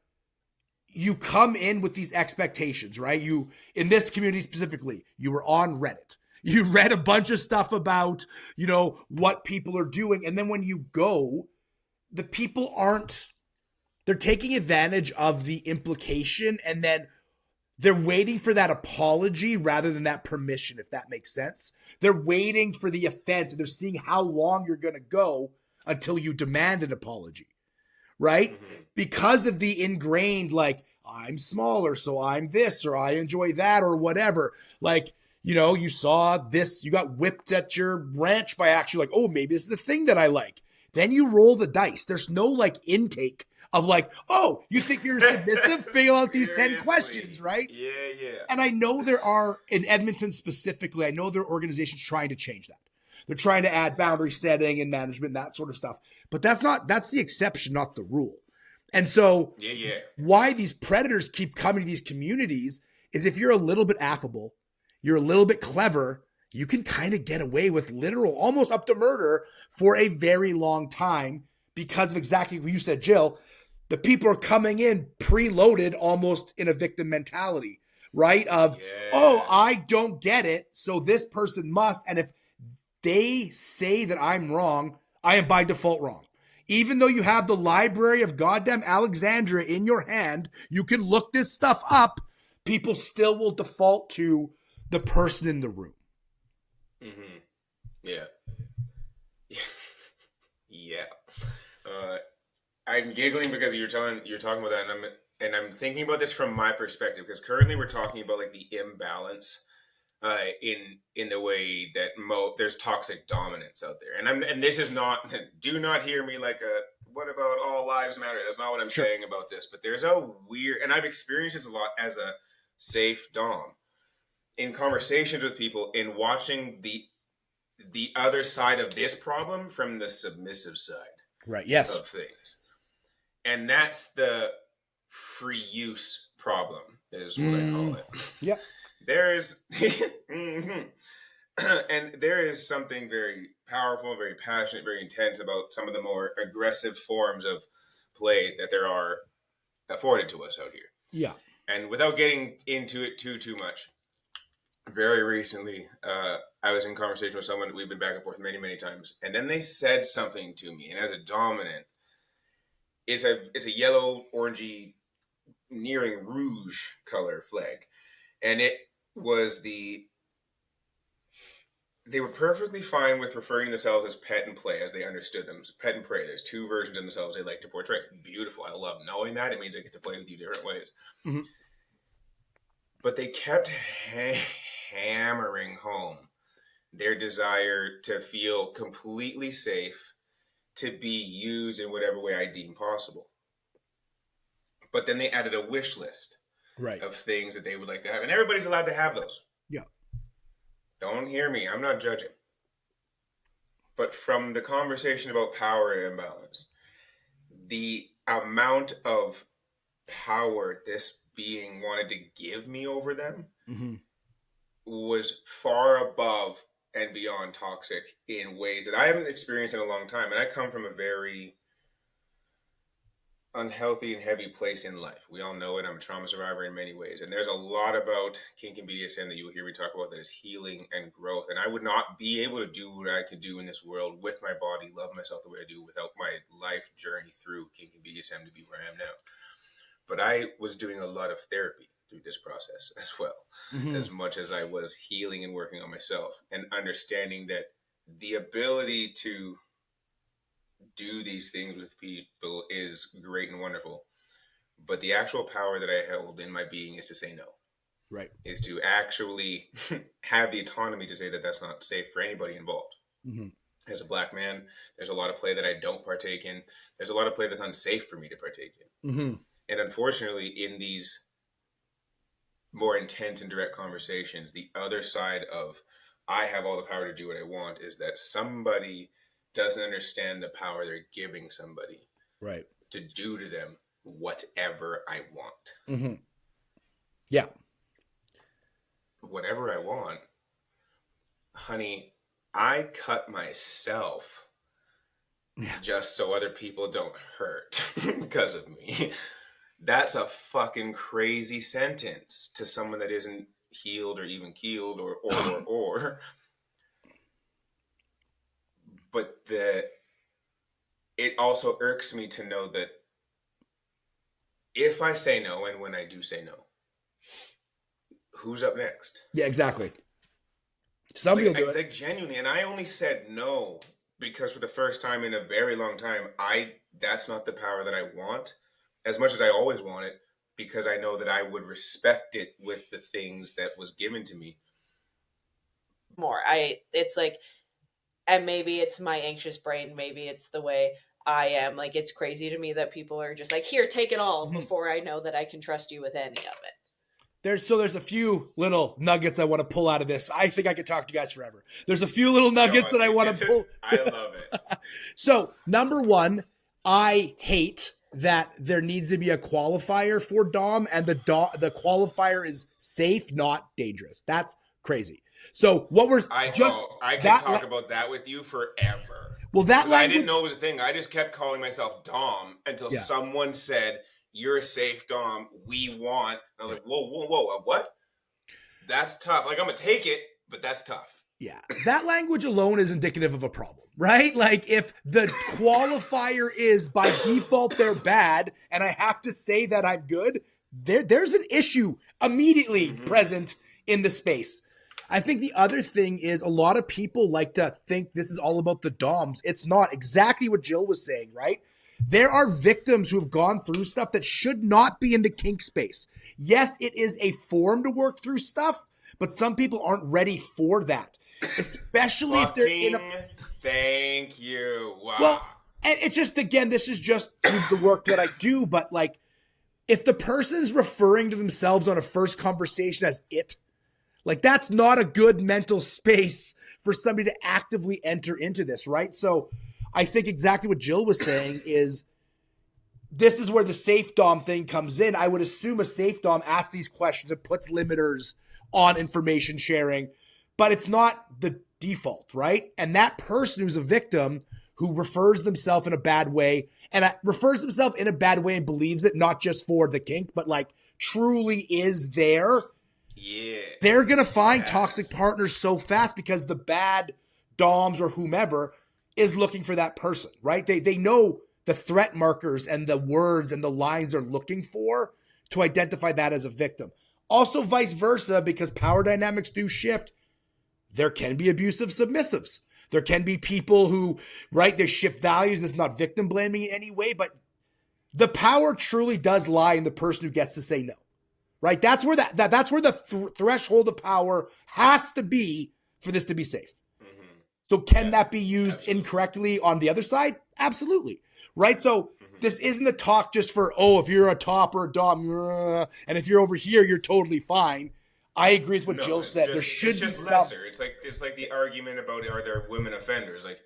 you come in with these expectations, right? You, in this community specifically, you were on Reddit. You read a bunch of stuff about, you know, what people are doing. And then when you go, the people they're taking advantage of the implication, and then they're waiting for that apology rather than that permission, if that makes sense. They're waiting for the offense, and they're seeing how long you're going to go until you demand an apology, right? Because of the ingrained, like, I'm smaller, so I'm this, or I enjoy that, or whatever. Like, you know, you saw this, you got whipped at your ranch by actually like, oh, maybe this is the thing that I like. Then you roll the dice. There's no like intake of like, oh, you think you're submissive? Fill out these 10 questions, right? Yeah. And I know there are, in Edmonton specifically, I know there are organizations trying to change that. They're trying to add boundary setting and management and that sort of stuff. But that's the exception, not the rule. And so why these predators keep coming to these communities is if you're a little bit affable, you're a little bit clever, you can kind of get away with literal, almost up to murder for a very long time because of exactly what you said, Jill. The people are coming in preloaded almost in a victim mentality, right? Of, oh, I don't get it, so this person must. And if they say that I'm wrong, I am by default wrong. Even though you have the library of goddamn Alexandria in your hand, you can look this stuff up, people still will default to the person in the room. Yeah. I'm giggling because you're talking about that, and I'm thinking about this from my perspective because currently we're talking about like the imbalance in the way that there's toxic dominance out there, and this is not, do not hear me like a what about all lives matter. That's not what I'm Sure. saying about this, but there's a weird, and I've experienced this a lot as a safe dom in conversations with people, in watching the other side of this problem from the submissive side Right. Yes. of things. And that's the free use problem, is what I call it. Yep. There is, and there is something very powerful, very passionate, very intense about some of the more aggressive forms of play that there are afforded to us out here. Yeah. And without getting into it too much, very recently, I was in conversation with someone. We've been back and forth many times, and then they said something to me. And as a dominant, it's a yellow, orangey, nearing rouge color flag, and it was they were perfectly fine with referring to themselves as pet and play as they understood them. Pet and prey. There's two versions of themselves they like to portray. Beautiful. I love knowing that. It means I get to play with you different ways. Mm-hmm. But they kept hammering home their desire to feel completely safe, to be used in whatever way I deem possible. But then they added a wish list of things that they would like to have. And everybody's allowed to have those. Yeah. Don't hear me. I'm not judging. But from the conversation about power imbalance, the amount of power this being wanted to give me over them was far above and beyond toxic in ways that I haven't experienced in a long time. And I come from a very unhealthy and heavy place in life. We all know it. I'm a trauma survivor in many ways. And there's a lot about kink and BDSM that you will hear me talk about that is healing and growth. And I would not be able to do what I can do in this world with my body, love myself the way I do, without my life journey through kink and BDSM to be where I am now. But I was doing a lot of therapy through this process as well, as much as I was healing and working on myself, and understanding that the ability to do these things with people is great and wonderful. But the actual power that I held in my being is to say no. Right. Is to actually have the autonomy to say that that's not safe for anybody involved. As a Black man, there's a lot of play that I don't partake in. There's a lot of play that's unsafe for me to partake in. And unfortunately, in these more intense and direct conversations, the other side of I have all the power to do what I want is that somebody doesn't understand the power they're giving somebody to do to them whatever I want. Yeah. Whatever I want, honey, I cut myself just so other people don't hurt because of me. That's a fucking crazy sentence to someone that isn't healed or even keeled or. But it also irks me to know that if I say no, and when I do say no, who's up next? Yeah, exactly. Somebody will do it. Like genuinely, and I only said no because for the first time in a very long time, that's not the power that I want as much as I always want it, because I know that I would respect it with the things that was given to me. It's like, and maybe it's my anxious brain, maybe it's the way I am. Like, it's crazy to me that people are just like, here, take it all before I know that I can trust you with any of it. There's a few little nuggets I want to pull out of this. I think I could talk to you guys forever. There's a few little nuggets that I want to pull. I love it. So, number one, I hate that there needs to be a qualifier for Dom, and the qualifier is safe, not dangerous. That's crazy. So what we're I can talk about that with you forever. Well, that language, I didn't know it was a thing. I just kept calling myself Dom until someone said, "You're a safe Dom. We want." And I was like, "Whoa, what?" That's tough. Like, I'm gonna take it, but that's tough. Yeah, that language alone is indicative of a problem, right? Like, if the qualifier is by default they're bad, and I have to say that I'm good, there's an issue immediately present in the space. I think the other thing is a lot of people like to think this is all about the DOMs. It's not. Exactly what Jill was saying, right? there are victims who have gone through stuff that should not be in the kink space. Yes, it is a form to work through stuff, but some people aren't ready for that, especially if they're in a. Thank you. Wow. Well, and it's just, again, this is just through the work that I do, but like, if the person's referring to themselves on a first conversation as it, like, that's not a good mental space for somebody to actively enter into this, right? So I think exactly what Jill was saying is, this is where the safe dom thing comes in. I would assume a safe dom asks these questions and puts limiters on information sharing, but it's not the default, right? And that person who's a victim who refers themselves in a bad way and refers themselves in a bad way and believes it, not just for the kink, but like truly is there. Yeah. They're going to find toxic partners so fast because the bad doms or whomever is looking for that person, right? They know the threat markers and the words and the lines they're looking for to identify that as a victim. Also vice versa, because power dynamics do shift. There can be abusive submissives. There can be people who, right, they shift values. It's not victim blaming in any way, but the power truly does lie in the person who gets to say no, right? That's where that's where the threshold of power has to be for this to be safe. Mm-hmm. So can that be used incorrectly on the other side? Absolutely. Right? So this isn't a talk just for, oh, if you're a top or a dom, and if you're over here, you're totally fine. I agree with what Jill said. There should be some. Lesser. It's like the argument about, are there women offenders? Like,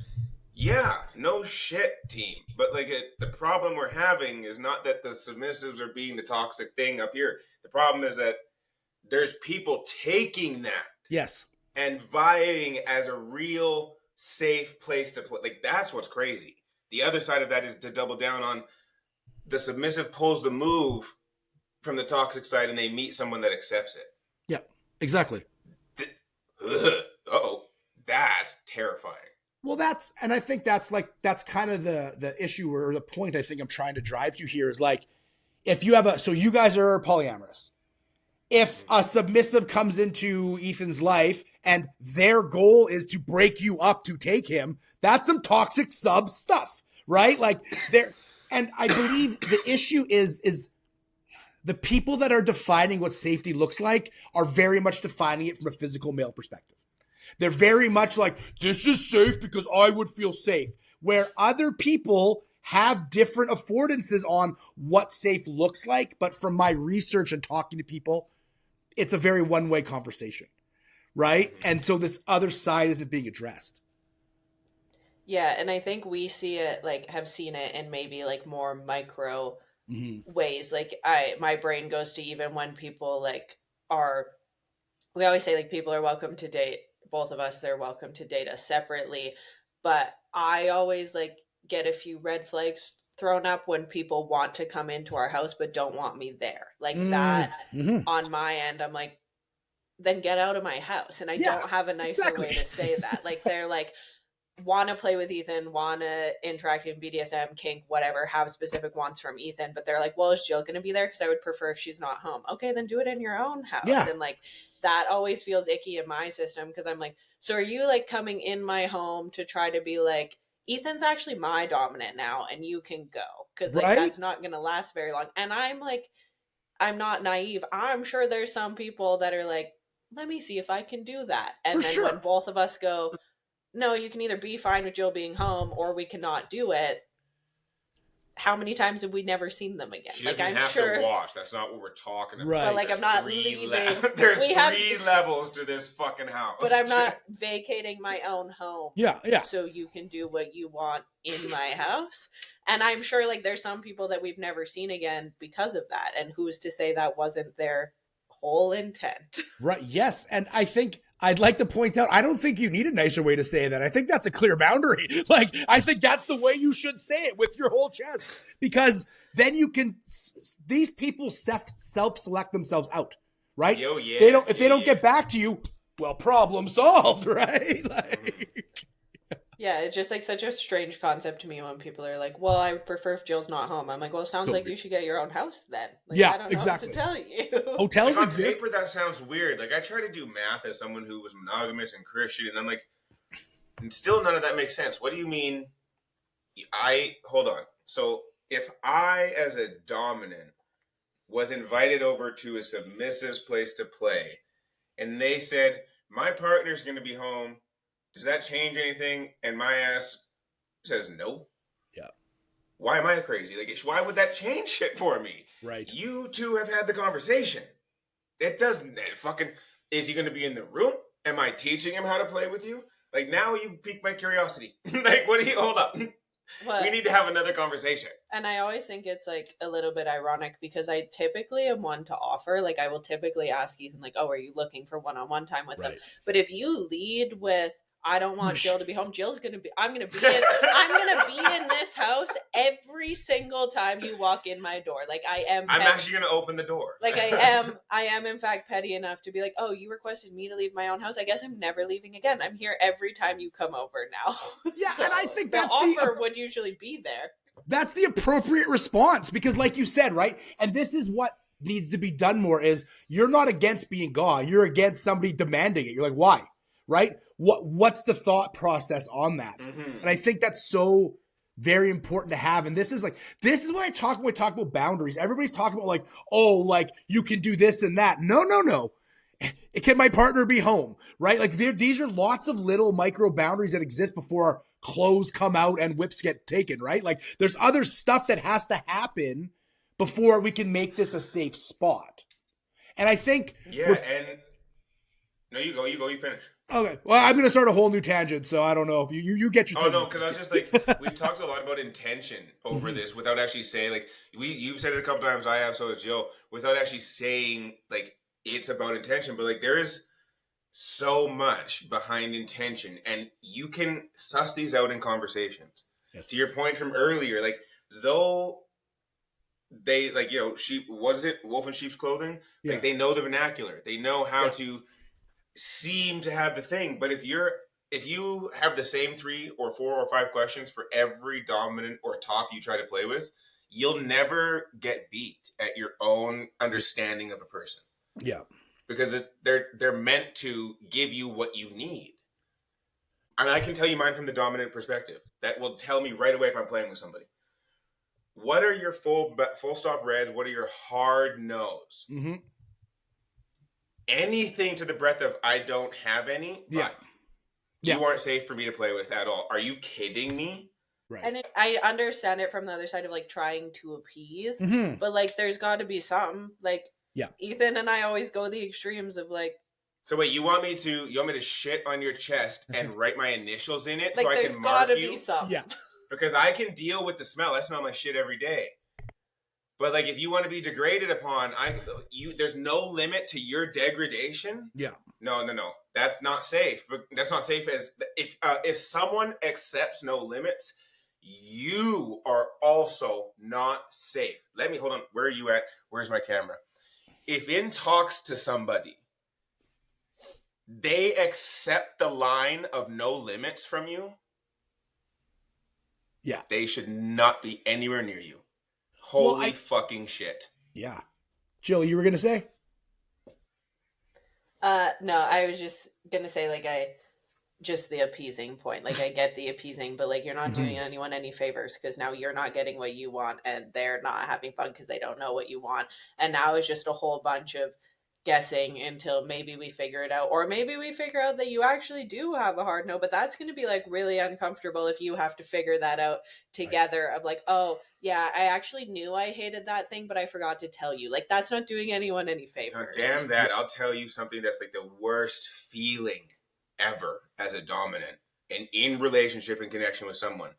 yeah, no shit, team. But like the problem we're having is not that the submissives are being the toxic thing up here. The problem is that there's people taking that, yes, and vying as a real safe place to play. Like, that's what's crazy. The other side of that is to double down on the submissive pulls the move from the toxic side and they meet someone that accepts it. Yeah, exactly. Uh-oh, that's terrifying. Well, and I think that's kind of the issue or the point I think I'm trying to drive to here is like, if you have so you guys are polyamorous. If a submissive comes into Ethan's life and their goal is to break you up to take him, that's some toxic sub stuff, right? Like and I believe the issue is the people that are defining what safety looks like are very much defining it from a physical male perspective. They're very much like, this is safe because I would feel safe. Where other people have different affordances on what safe looks like. But from my research and talking to people, it's a very one-way conversation, right? And so this other side isn't being addressed. Yeah, and I think we see it, like, have seen it in maybe like more micro ways. Like my brain goes to even when people like we always say like people are welcome to date both of us, they're welcome to date us separately, but I always like get a few red flags thrown up when people want to come into our house but don't want me there. Like that on my end, I'm like, then get out of my house. And I don't have a nicer way to say that. Like they're like, want to play with Ethan, want to interact in BDSM, kink, whatever, have specific wants from Ethan, but they're like, well, is Jill going to be there? Because I would prefer if she's not home. Okay, then do it in your own house. Yeah. And like that always feels icky in my system because I'm like, so are you like coming in my home to try to be like, Ethan's actually my dominant now and you can go? Because like that's not going to last very long. And I'm like, I'm not naive. I'm sure there's some people that are like, let me see if I can do that. And then when both of us go, no, you can either be fine with Jill being home or we cannot do it. How many times have we never seen them again? She doesn't have to watch. That's not what we're talking about. Right. But like I'm not leaving. There's three levels to this fucking house. But I'm not vacating my own home. Yeah. So you can do what you want in my house. And I'm sure like there's some people that we've never seen again because of that. And who's to say that wasn't their whole intent? Right. Yes. And I think I'd like to point out, I don't think you need a nicer way to say that. I think that's a clear boundary. Like, I think that's the way you should say it with your whole chest, because then you can, these people self-select themselves out, right? If they don't get back to you, well, problem solved, right? Like, yeah, it's just like such a strange concept to me when people are like, well, I prefer if Jill's not home. I'm like, well, it sounds like you should get your own house then. Like, I don't know what to tell you. Hotels like, exist. On paper, that sounds weird. Like, I try to do math as someone who was monogamous and Christian, and I'm like, and still none of that makes sense. What do you mean? Hold on. So if I, as a dominant, was invited over to a submissive's place to play, and they said, my partner's going to be home, does that change anything? And my ass says no. Yeah. Why am I crazy? Like, why would that change shit for me? Right. You two have had the conversation. It doesn't fucking. Is he going to be in the room? Am I teaching him how to play with you? Like, now you pique my curiosity. Like, what do you, hold up. We need to have another conversation. And I always think it's like a little bit ironic because I typically am one to offer. Like, I will typically ask Ethan, like, oh, are you looking for one-on-one time with them? But if you lead with, I don't want Jill to be home, Jill's gonna be, I'm gonna be in this house every single time you walk in my door. Like, I'm actually gonna open the door. Like, I am in fact petty enough to be like, oh, you requested me to leave my own house, I guess I'm never leaving again. I'm here every time you come over now. Yeah. So and I think the that's offer would usually be there. That's the appropriate response, because like you said, right? And this is what needs to be done more is, you're not against being gone. You're against somebody demanding it. You're like, why? Right? What's the thought process on that? Mm-hmm. And I think that's so very important to have. And this is what I talk when we talk about boundaries. Everybody's talking about like, oh, like you can do this and that. No. Can my partner be home? Right? Like these are lots of little micro boundaries that exist before clothes come out and whips get taken, right? Like there's other stuff that has to happen before we can make this a safe spot. And I think no, you finish. Okay. Well, I'm going to start a whole new tangent, so I don't know if you get your. Oh no, because I was just like, we've talked a lot about intention over this without actually saying, like, you've said it a couple times, I have, so has Jill, without actually saying like it's about intention. But like there is so much behind intention, and you can suss these out in conversations. Yes. To your point from earlier, like though they like, sheep, what is it, wolf in sheep's clothing? Yeah. Like they know the vernacular, they know how to seem to have the thing. But if you have the same 3 or 4 or 5 questions for every dominant or top you try to play with, you'll never get beat at your own understanding of a person. Yeah. Because they're meant to give you what you need. And I can tell you mine from the dominant perspective. That will tell me right away if I'm playing with somebody. What are your full stop reds? What are your hard no's? Mm-hmm. Anything to the breadth of I don't have any. Yeah. You aren't safe for me to play with at all. Are you kidding me? Right. And I understand it from the other side of like trying to appease, but like there's got to be something. Like Ethan and I always go the extremes of like. So wait, you want me to shit on your chest and write my initials in it like, so I can mark you? Be something. Yeah. Because I can deal with the smell. I smell my shit every day. But like, if you want to be degraded upon, there's no limit to your degradation. Yeah. No. That's not safe. But that's not safe as if someone accepts no limits, you are also not safe. Hold on. Where are you at? Where's my camera? If in talks to somebody, they accept the line of no limits from you, they should not be anywhere near you. Holy fucking shit. Yeah. Jill, you were going to say? No, I was just going to say, like, just the appeasing point. Like, I get the appeasing, but, like, you're not doing anyone any favors because now you're not getting what you want and they're not having fun because they don't know what you want. And now it's just a whole bunch of guessing until maybe we figure it out, or maybe we figure out that you actually do have a hard no, but that's going to be like really uncomfortable if you have to figure that out together. Right. Of like, oh yeah, I actually knew I hated that thing, but I forgot to tell you. Like, that's not doing anyone any favors. No, damn that. I'll tell you something that's like the worst feeling ever as a dominant and in relationship and connection with someone,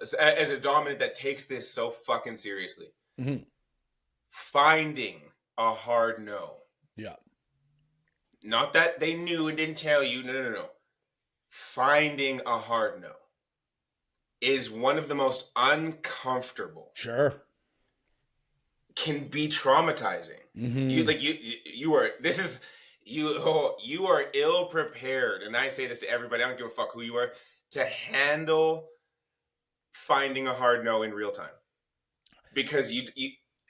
as a dominant that takes this so fucking seriously. Finding a hard no. Yeah. Not that they knew and didn't tell you. No. Finding a hard no is one of the most uncomfortable. Sure. Can be traumatizing. You are ill prepared, and I say this to everybody, I don't give a fuck who you are, to handle finding a hard no in real time. Because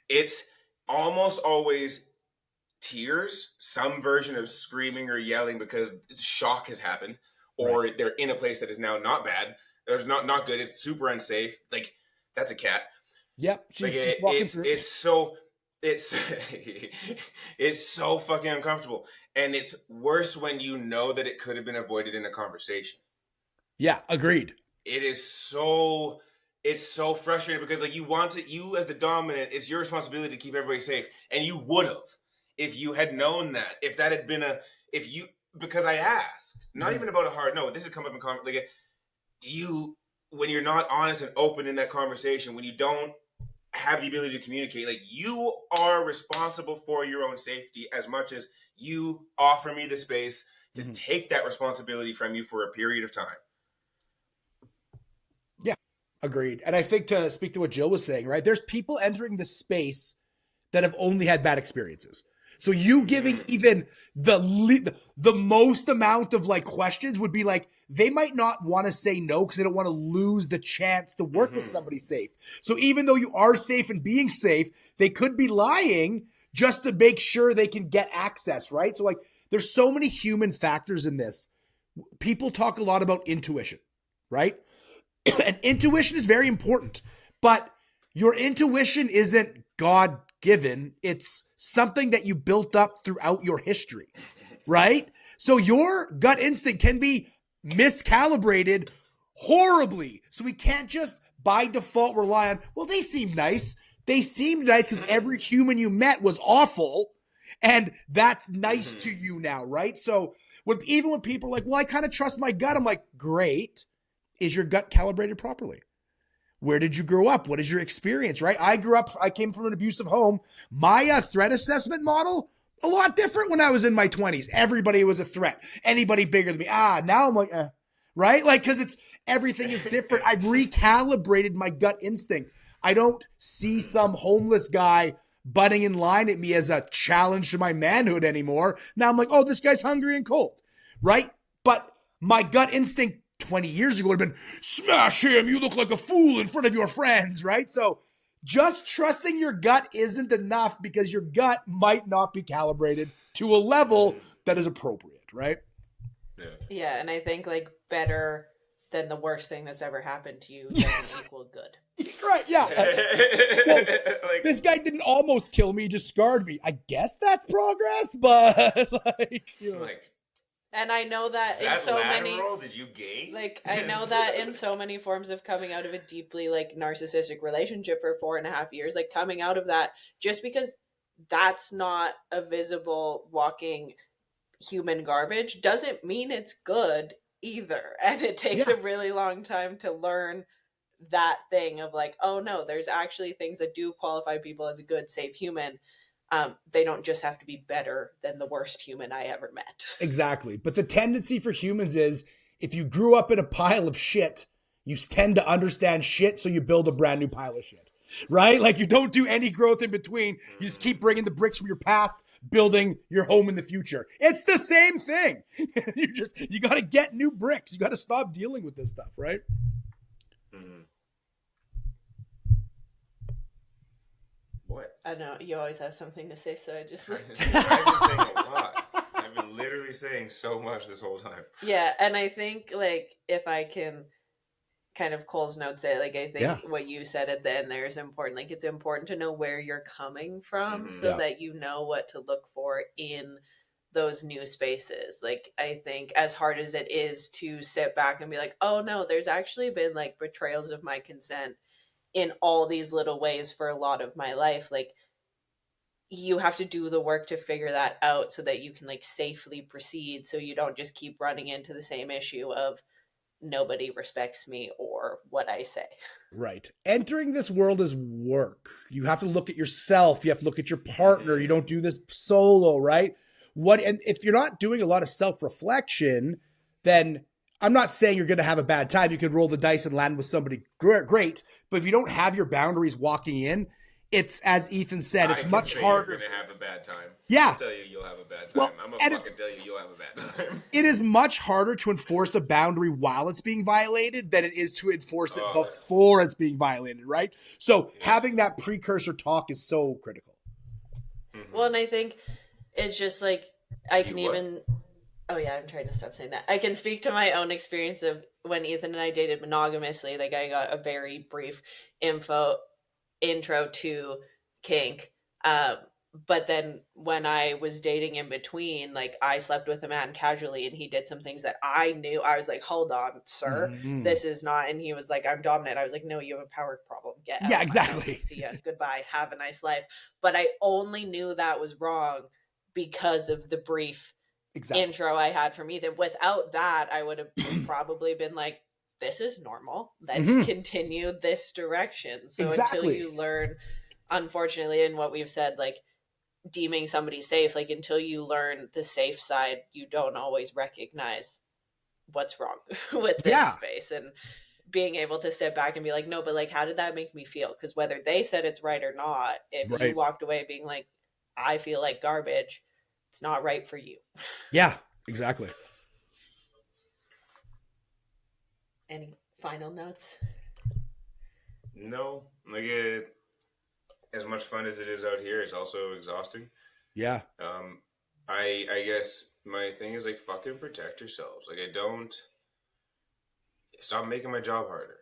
it's almost always tears, some version of screaming or yelling because shock has happened, or they're in a place that is now not bad. There's not good. It's super unsafe. Like, that's a cat. Yep, she's Like just walking through. It's it's so fucking uncomfortable, and it's worse when you know that it could have been avoided in a conversation. Yeah, agreed. It is so it's so frustrating because like you as the dominant, it's your responsibility to keep everybody safe, and you would have if you had known that. If that had been if you because I asked, not even about a hard no. This has come up in like you when you're not honest and open in that conversation, when you don't have the ability to communicate, like you are responsible for your own safety as much as you offer me the space to take that responsibility from you for a period of time. Yeah, agreed. And I think to speak to what Jill was saying, right? There's people entering this space that have only had bad experiences. So you giving even the most amount of like questions would be like, they might not want to say no because they don't want to lose the chance to work with somebody safe. So even though you are safe and being safe, they could be lying just to make sure they can get access, right? So like there's so many human factors in this. People talk a lot about intuition, right? And intuition is very important, but your intuition isn't God given. It's something that you built up throughout your history, right? So your gut instinct can be miscalibrated horribly. So we can't just by default rely on, well, they seem nice. They seemed nice because every human you met was awful. And that's nice to you now, right? So even when people are like, well, I kind of trust my gut. I'm like, great. Is your gut calibrated properly? Where did you grow up? What is your experience, right? I came from an abusive home. My threat assessment model, a lot different when I was in my 20s. Everybody was a threat. Anybody bigger than me. Now I'm like, right? Like, because everything is different. I've recalibrated my gut instinct. I don't see some homeless guy butting in line at me as a challenge to my manhood anymore. Now I'm like, oh, this guy's hungry and cold, right? But my gut instinct 20 years ago would have been, smash him, you look like a fool in front of your friends, right? So just trusting your gut isn't enough because your gut might not be calibrated to a level that is appropriate, right? Yeah, and I think like better than the worst thing that's ever happened to you doesn't equal good. Right, yeah. Well, like, this guy didn't almost kill me, just scarred me. I guess that's progress, but like, and I know that in so many, did you gain? Like, I know that in so many forms of coming out of a deeply like narcissistic relationship for 4.5 years, like coming out of that, just because that's not a visible walking human garbage doesn't mean it's good either. And it takes a really long time to learn that thing of like, oh no, there's actually things that do qualify people as a good, safe human. They don't just have to be better than the worst human I ever met. Exactly. But the tendency for humans is if you grew up in a pile of shit, you tend to understand shit, so you build a brand new pile of shit, right? Like you don't do any growth in between. You just keep bringing the bricks from your past, building your home in the future. It's the same thing. You got to get new bricks. You got to stop dealing with this stuff, right? What? I know you always have something to say, so I just I've been saying a lot. I've been literally saying so much this whole time. Yeah, and I think like if I can kind of Cole's note say, like I think what you said at the end there is important. Like it's important to know where you're coming from so that you know what to look for in those new spaces. Like I think as hard as it is to sit back and be like, oh no, there's actually been like betrayals of my consent in all these little ways for a lot of my life. Like you have to do the work to figure that out so that you can like safely proceed, so you don't just keep running into the same issue of nobody respects me or what I say. Right. Entering this world is work. You have to look at yourself. You have to look at your partner. You don't do this solo, right? And if you're not doing a lot of self-reflection, then I'm not saying you're going to have a bad time. You could roll the dice and land with somebody great. But if you don't have your boundaries walking in, it's, as Ethan said, it's much harder. You're going to have a bad time. Yeah. I'll tell you you'll have a bad time. Well, I'm going to fucking tell you you'll have a bad time. It is much harder to enforce a boundary while it's being violated than it is to enforce it before it's being violated, right? So having that precursor talk is so critical. Well, and I think it's just like I can even Oh yeah, I'm trying to stop saying that. I can speak to my own experience of when Ethan and I dated monogamously. Like I got a very brief intro to kink. Um, but then when I was dating in between, like I slept with a man casually and he did some things that I knew. I was like, hold on, sir, Mm-hmm. this is not. And he was like, I'm dominant. I was like, no, you have a power problem. Get out Yeah, of my house. exactly. See ya. Goodbye. Have a nice life. But I only knew that was wrong because of the brief intro I had from Ethan. Without that, I would have probably been like, this is normal. Let's continue this direction. So until you learn, unfortunately, in what we've said, like deeming somebody safe, like until you learn the safe side, you don't always recognize what's wrong with this space. And being able to sit back and be like, no, but like, how did that make me feel? Because whether they said it's right or not, if you walked away being like, I feel like garbage, it's not right for you. Yeah, exactly. Any final notes? No, like as much fun as it is out here, it's also exhausting. Yeah. I guess my thing is like fucking protect yourselves. Like I don't stop making my job harder.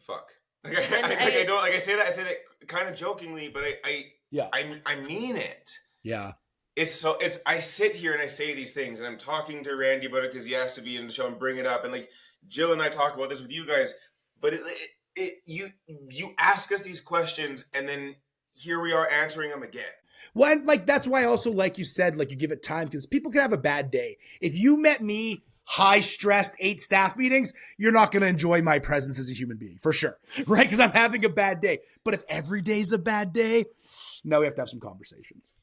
Fuck. Like I don't like I say that kind of jokingly, but I mean it. Yeah. It's I sit here and I say these things and I'm talking to Randy about it because he has to be in the show and bring it up, and like Jill and I talk about this with you guys, but you ask us these questions and then here we are answering them again. Well, and like that's why also, like you said, like you give it time because people can have a bad day. If you met me high stressed 8 staff meetings, you're not going to enjoy my presence as a human being for sure, right? Because I'm having a bad day. But if every day's a bad day, now we have to have some conversations.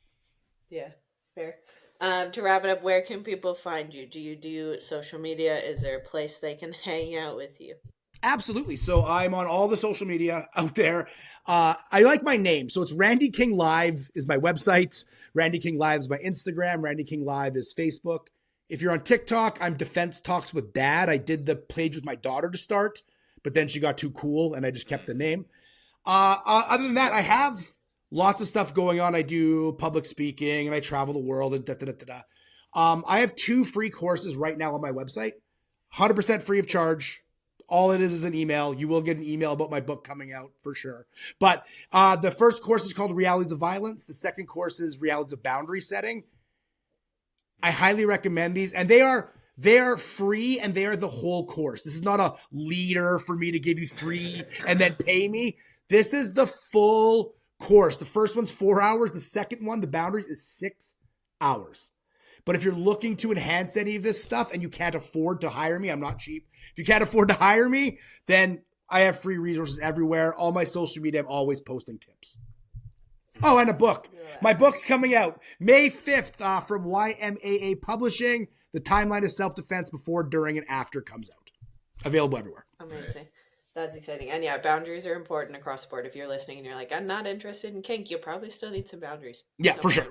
Yeah, fair. To wrap it up, where can people find you? Do you do social media? Is there a place they can hang out with you? Absolutely. So I'm on all the social media out there. I like my name. So it's Randy King Live is my website. Randy King Live is my Instagram. Randy King Live is Facebook. If you're on TikTok, I'm Defense Talks with Dad. I did the page with my daughter to start, but then she got too cool and I just kept the name. Other than that, I have lots of stuff going on. I do public speaking and I travel the world and da-da-da-da-da. I have 2 free courses right now on my website, 100% free of charge. All it is an email. You will get an email about my book coming out for sure. But the first course is called Realities of Violence. The second course is Realities of Boundary Setting. I highly recommend these, and they are free, and they are the whole course. This is not a leader for me to give you 3 and then pay me. This is the full course. The first one's 4 hours. The second one, the boundaries, is 6 hours. But if you're looking to enhance any of this stuff and you can't afford to hire me, I'm not cheap. If you can't afford to hire me, then I have free resources everywhere. All my social media, I'm always posting tips. Oh, and a book. My book's coming out May 5th from YMAA Publishing. The Timeline of Self-Defense Before, During, and After comes out. Available everywhere. Amazing. That's exciting. And yeah, boundaries are important across the board. If you're listening and you're like, I'm not interested in kink, you probably still need some boundaries. Yeah, for sure.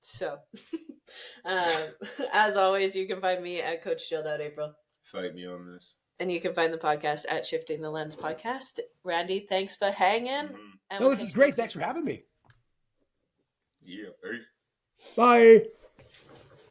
So, as always, you can find me at CoachJill.April. Fight me on this. And you can find the podcast at Shifting the Lens Podcast. Randy, thanks for hanging. No, this is great. Thanks for having me. Yeah. Peace. Bye.